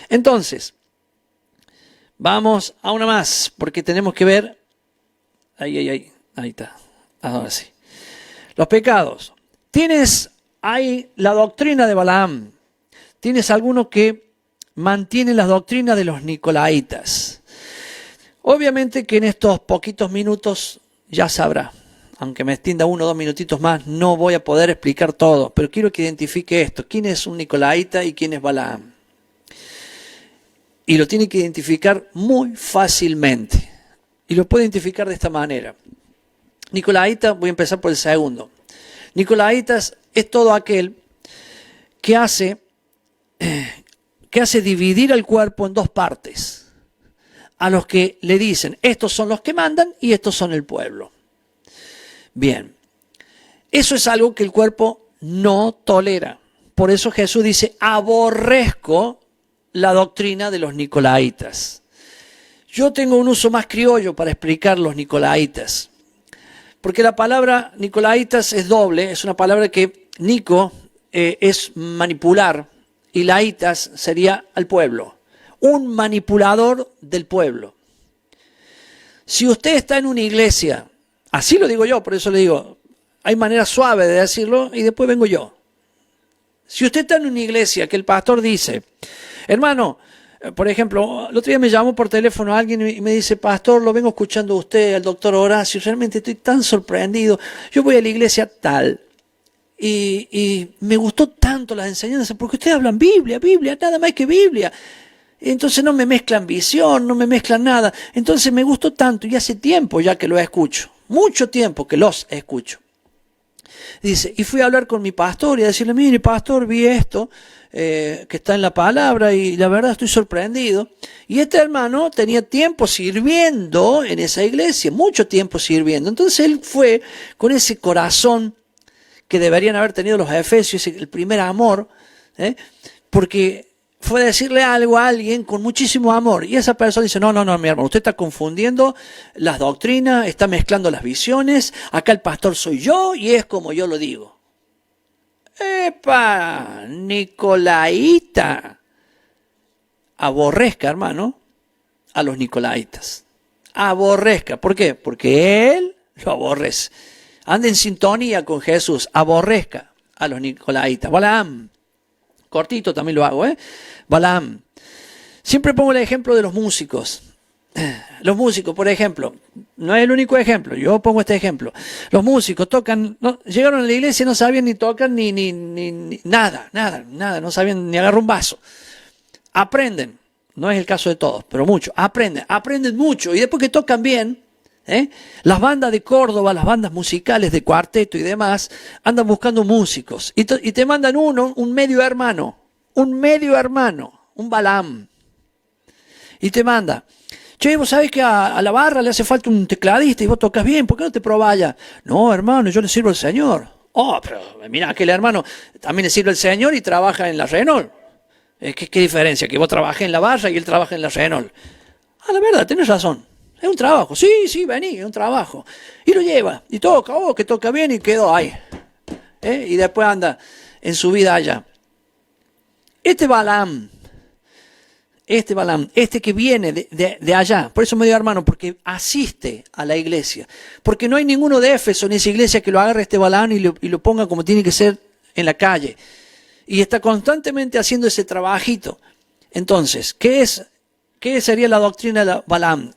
Entonces, vamos a una más, porque tenemos que ver, ahí está, ahora sí. Los pecados. Tienes ahí la doctrina de Balaam. Tienes alguno que mantiene la doctrina de los nicolaitas. Obviamente que en estos poquitos minutos ya sabrá. Aunque me extienda 1 o 2 minutitos más, no voy a poder explicar todo. Pero quiero que identifique esto. ¿Quién es un nicolaita y quién es Balaam? Y lo tiene que identificar muy fácilmente. Y lo puede identificar de esta manera. Nicolaita, voy a empezar por el segundo. Nicolaitas es todo aquel que hace dividir al cuerpo en 2 partes. A los que le dicen, estos son los que mandan y estos son el pueblo. Bien, eso es algo que el cuerpo no tolera. Por eso Jesús dice, aborrezco la doctrina de los nicolaitas. Yo tengo un uso más criollo para explicar los nicolaitas. Porque la palabra nicolaitas es doble, es una palabra que nico es manipular y laitas sería al pueblo. Un manipulador del pueblo. Si usted está en una iglesia, así lo digo yo, por eso le digo, hay manera suave de decirlo y después vengo yo. Si usted está en una iglesia que el pastor dice, hermano, por ejemplo, el otro día me llamó por teléfono alguien y me dice, pastor, lo vengo escuchando a usted, al doctor Horacio, realmente estoy tan sorprendido. Yo voy a la iglesia tal y me gustó tanto las enseñanzas porque ustedes hablan Biblia, nada más que Biblia. Entonces no me mezclan visión, no me mezclan nada. Entonces me gustó tanto y hace tiempo ya que lo escucho, mucho tiempo que los escucho. Dice, y fui a hablar con mi pastor y a decirle, mire pastor, vi esto que está en la palabra y la verdad estoy sorprendido. Y este hermano tenía tiempo sirviendo en esa iglesia, mucho tiempo sirviendo. Entonces él fue con ese corazón que deberían haber tenido los efesios, el primer amor, porque fue a decirle algo a alguien con muchísimo amor. Y esa persona dice, no, mi hermano, usted está confundiendo las doctrinas, está mezclando las visiones, acá el pastor soy yo y es como yo lo digo. ¡Epa! Nicolaita. Aborrezca, hermano, a los nicolaitas. Aborrezca. ¿Por qué? Porque él lo aborrece. Anda en sintonía con Jesús. Aborrezca a los nicolaitas. Balaam. Cortito también lo hago, Balaam. Siempre pongo el ejemplo de los músicos. Los músicos, por ejemplo, no es el único ejemplo, yo pongo este ejemplo. Los músicos tocan, llegaron a la iglesia y no sabían ni tocar ni nada, no sabían ni agarrar un vaso. Aprenden, no es el caso de todos, pero muchos, aprenden mucho y después que tocan bien, las bandas de Córdoba, las bandas musicales de cuarteto y demás, andan buscando músicos y te mandan un medio hermano, un Balaam, y te manda, che, vos sabés que a la barra le hace falta un tecladista y vos tocas bien, ¿por qué no te probás allá? No, hermano, yo le sirvo al Señor. Oh, pero mira, aquel hermano también le sirve al Señor y trabaja en la Renault. ¿Qué diferencia? Que vos trabajés en la barra y él trabaja en la Renault. La verdad, tenés razón. Es un trabajo. Sí, vení, es un trabajo. Y lo lleva, y toca, que toca bien y quedó ahí. Y después anda en su vida allá. Este Balaam, que viene de allá, por eso me dio hermano, porque asiste a la iglesia. Porque no hay ninguno de Éfeso en esa iglesia que lo agarre este Balaam y lo ponga como tiene que ser en la calle. Y está constantemente haciendo ese trabajito. Entonces, ¿qué sería la doctrina de Balaam?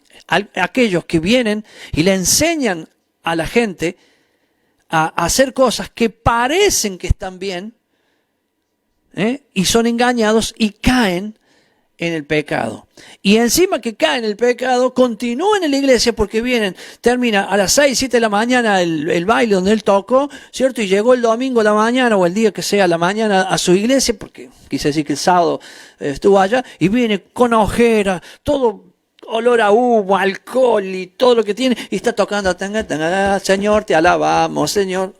Aquellos que vienen y le enseñan a la gente a hacer cosas que parecen que están bien, y son engañados y caen en el pecado. Y encima que caen en el pecado, continúan en la iglesia porque termina a las 6, 7 de la mañana el baile donde él tocó, ¿cierto? Y llegó el domingo a la mañana o el día que sea a la mañana a su iglesia, porque quise decir que el sábado estuvo allá, y viene con ojera, todo olor a humo, alcohol y todo lo que tiene, y está tocando, Señor, te alabamos, Señor.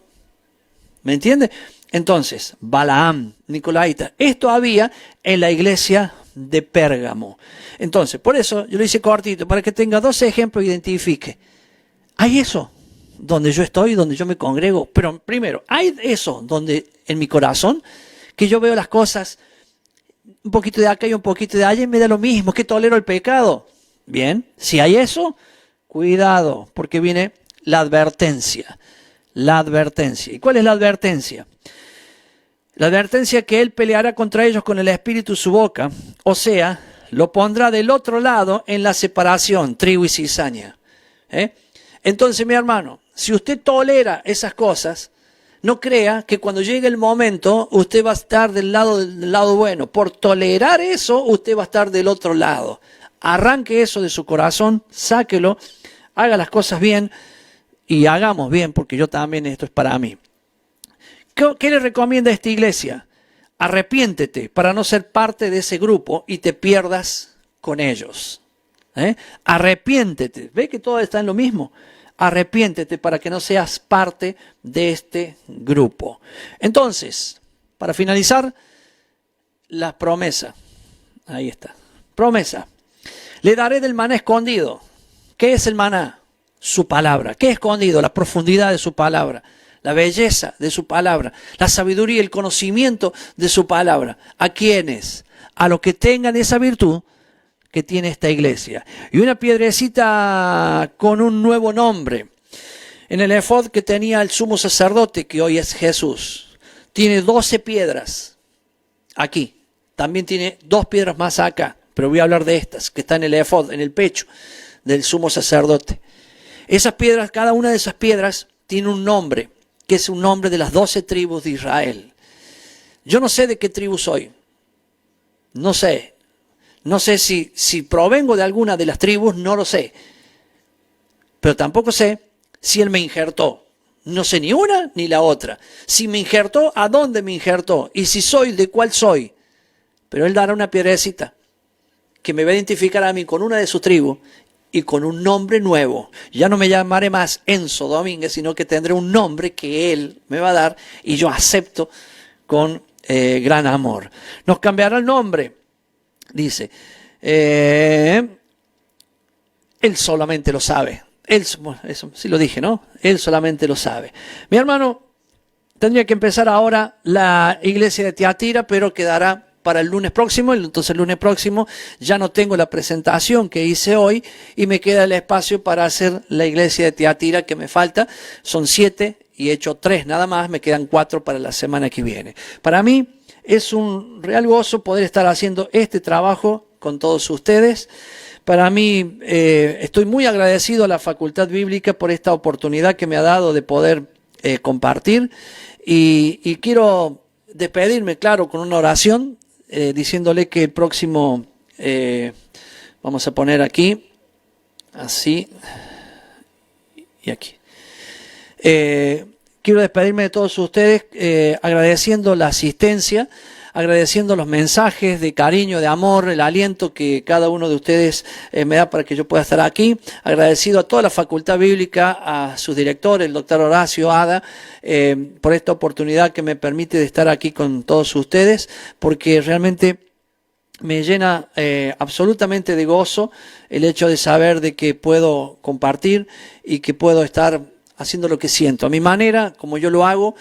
¿Me entiende? Entonces, Balaam, nicolaita, esto había en la iglesia de Pérgamo. Entonces, por eso yo lo hice cortito, para que tenga 2 ejemplos e identifique. Hay eso, donde yo estoy, donde yo me congrego. Pero primero, hay eso donde en mi corazón, que yo veo las cosas un poquito de acá y un poquito de allá y me da lo mismo, que tolero el pecado. Bien, si hay eso, cuidado, porque viene la advertencia. La advertencia. ¿Y cuál es la advertencia? La advertencia que él peleará contra ellos con el espíritu de su boca, o sea, lo pondrá del otro lado en la separación, trigo y cizaña. Entonces, mi hermano, si usted tolera esas cosas, no crea que cuando llegue el momento usted va a estar del lado bueno. Por tolerar eso, usted va a estar del otro lado. Arranque eso de su corazón, sáquelo, haga las cosas bien y hagamos bien, porque yo también, esto es para mí. ¿Qué le recomienda esta iglesia? Arrepiéntete para no ser parte de ese grupo y te pierdas con ellos. Arrepiéntete. ¿Ve que todo está en lo mismo? Arrepiéntete para que no seas parte de este grupo. Entonces, para finalizar, la promesa. Ahí está. Promesa. Le daré del maná escondido. ¿Qué es el maná? Su palabra. ¿Qué es escondido? La profundidad de su palabra. La belleza de su palabra. La sabiduría y el conocimiento de su palabra. ¿A quiénes? A los que tengan esa virtud que tiene esta iglesia. Y una piedrecita con un nuevo nombre. En el efod que tenía el sumo sacerdote, que hoy es Jesús, tiene 12 piedras aquí. También tiene 2 piedras más acá, pero voy a hablar de estas, que están en el efod, en el pecho del sumo sacerdote. Esas piedras, cada una de esas piedras tiene un nombre, que es un nombre de las 12 tribus de Israel. Yo no sé de qué tribu soy. No sé. No sé si provengo de alguna de las tribus, no lo sé. Pero tampoco sé si Él me injertó. No sé ni una ni la otra. Si me injertó, ¿a dónde me injertó? Y si soy, ¿de cuál soy? Pero Él dará una piedrecita que me va a identificar a mí con una de sus tribus y con un nombre nuevo. Ya no me llamaré más Enzo Domínguez, sino que tendré un nombre que Él me va a dar y yo acepto con gran amor. Nos cambiará el nombre. Dice, Él solamente lo sabe. Eso sí lo dije, ¿no? Él solamente lo sabe. Mi hermano, tendría que empezar ahora la iglesia de Tiatira, pero quedará para el lunes próximo. Entonces el lunes próximo ya no tengo la presentación que hice hoy y me queda el espacio para hacer la iglesia de Tiatira que me falta. Son 7 y he hecho 3 nada más, me quedan 4 para la semana que viene. Para mí es un real gozo poder estar haciendo este trabajo con todos ustedes. Para mí, estoy muy agradecido a la Facultad Bíblica por esta oportunidad que me ha dado de poder compartir. Y quiero despedirme, claro, con una oración, diciéndole que el próximo, vamos a poner aquí, así y aquí. Quiero despedirme de todos ustedes agradeciendo la asistencia, agradeciendo los mensajes de cariño, de amor, el aliento que cada uno de ustedes me da para que yo pueda estar aquí. Agradecido a toda la Facultad Bíblica, a sus directores, el doctor Horacio Ada, por esta oportunidad que me permite de estar aquí con todos ustedes, porque realmente me llena absolutamente de gozo el hecho de saber de que puedo compartir y que puedo estar haciendo lo que siento, a mi manera, como yo lo hago,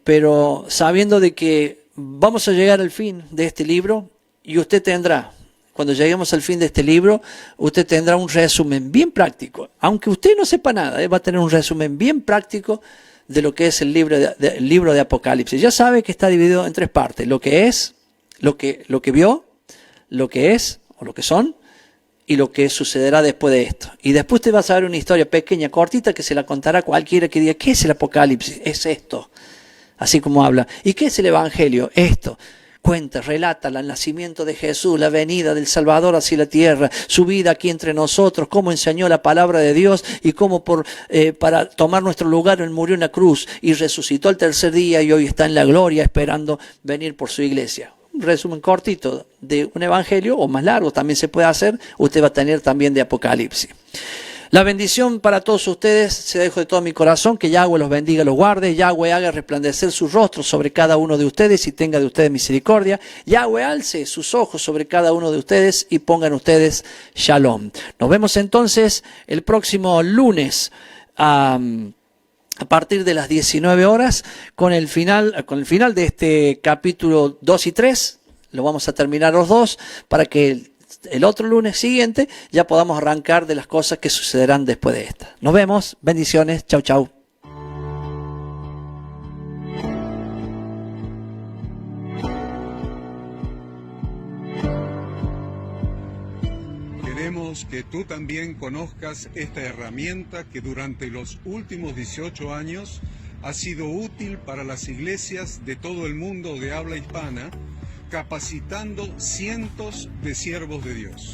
pero sabiendo de que vamos a llegar al fin de este libro y usted tendrá, cuando lleguemos al fin de este libro, usted tendrá un resumen bien práctico. Aunque usted no sepa nada, va a tener un resumen bien práctico de lo que es el libro de Apocalipsis. Ya sabe que está dividido en 3 partes, lo que es, lo que vio, lo que es o lo que son, y lo que sucederá después de esto. Y después te va a saber una historia pequeña, cortita, que se la contará cualquiera que diga, ¿qué es el Apocalipsis? Es esto. Así como habla. ¿Y qué es el Evangelio? Esto. Cuenta, relata el nacimiento de Jesús, la venida del Salvador hacia la tierra, su vida aquí entre nosotros, cómo enseñó la palabra de Dios y cómo para tomar nuestro lugar Él murió en la cruz y resucitó al 3er día y hoy está en la gloria esperando venir por su iglesia. Un resumen cortito de un evangelio, o más largo también se puede hacer, usted va a tener también de Apocalipsis. La bendición para todos ustedes se dejo de todo mi corazón, que Yahweh los bendiga y los guarde, Yahweh haga resplandecer su rostro sobre cada uno de ustedes y tenga de ustedes misericordia, Yahweh alce sus ojos sobre cada uno de ustedes y pongan ustedes shalom. Nos vemos entonces el próximo lunes a partir de las 19 horas con el final de este capítulo 2 y 3. Lo vamos a terminar los dos para que el otro lunes siguiente ya podamos arrancar de las cosas que sucederán después de esta. Nos vemos, bendiciones, chau chau. Queremos que tú también conozcas esta herramienta que durante los últimos 18 años ha sido útil para las iglesias de todo el mundo de habla hispana, capacitando cientos de siervos de Dios.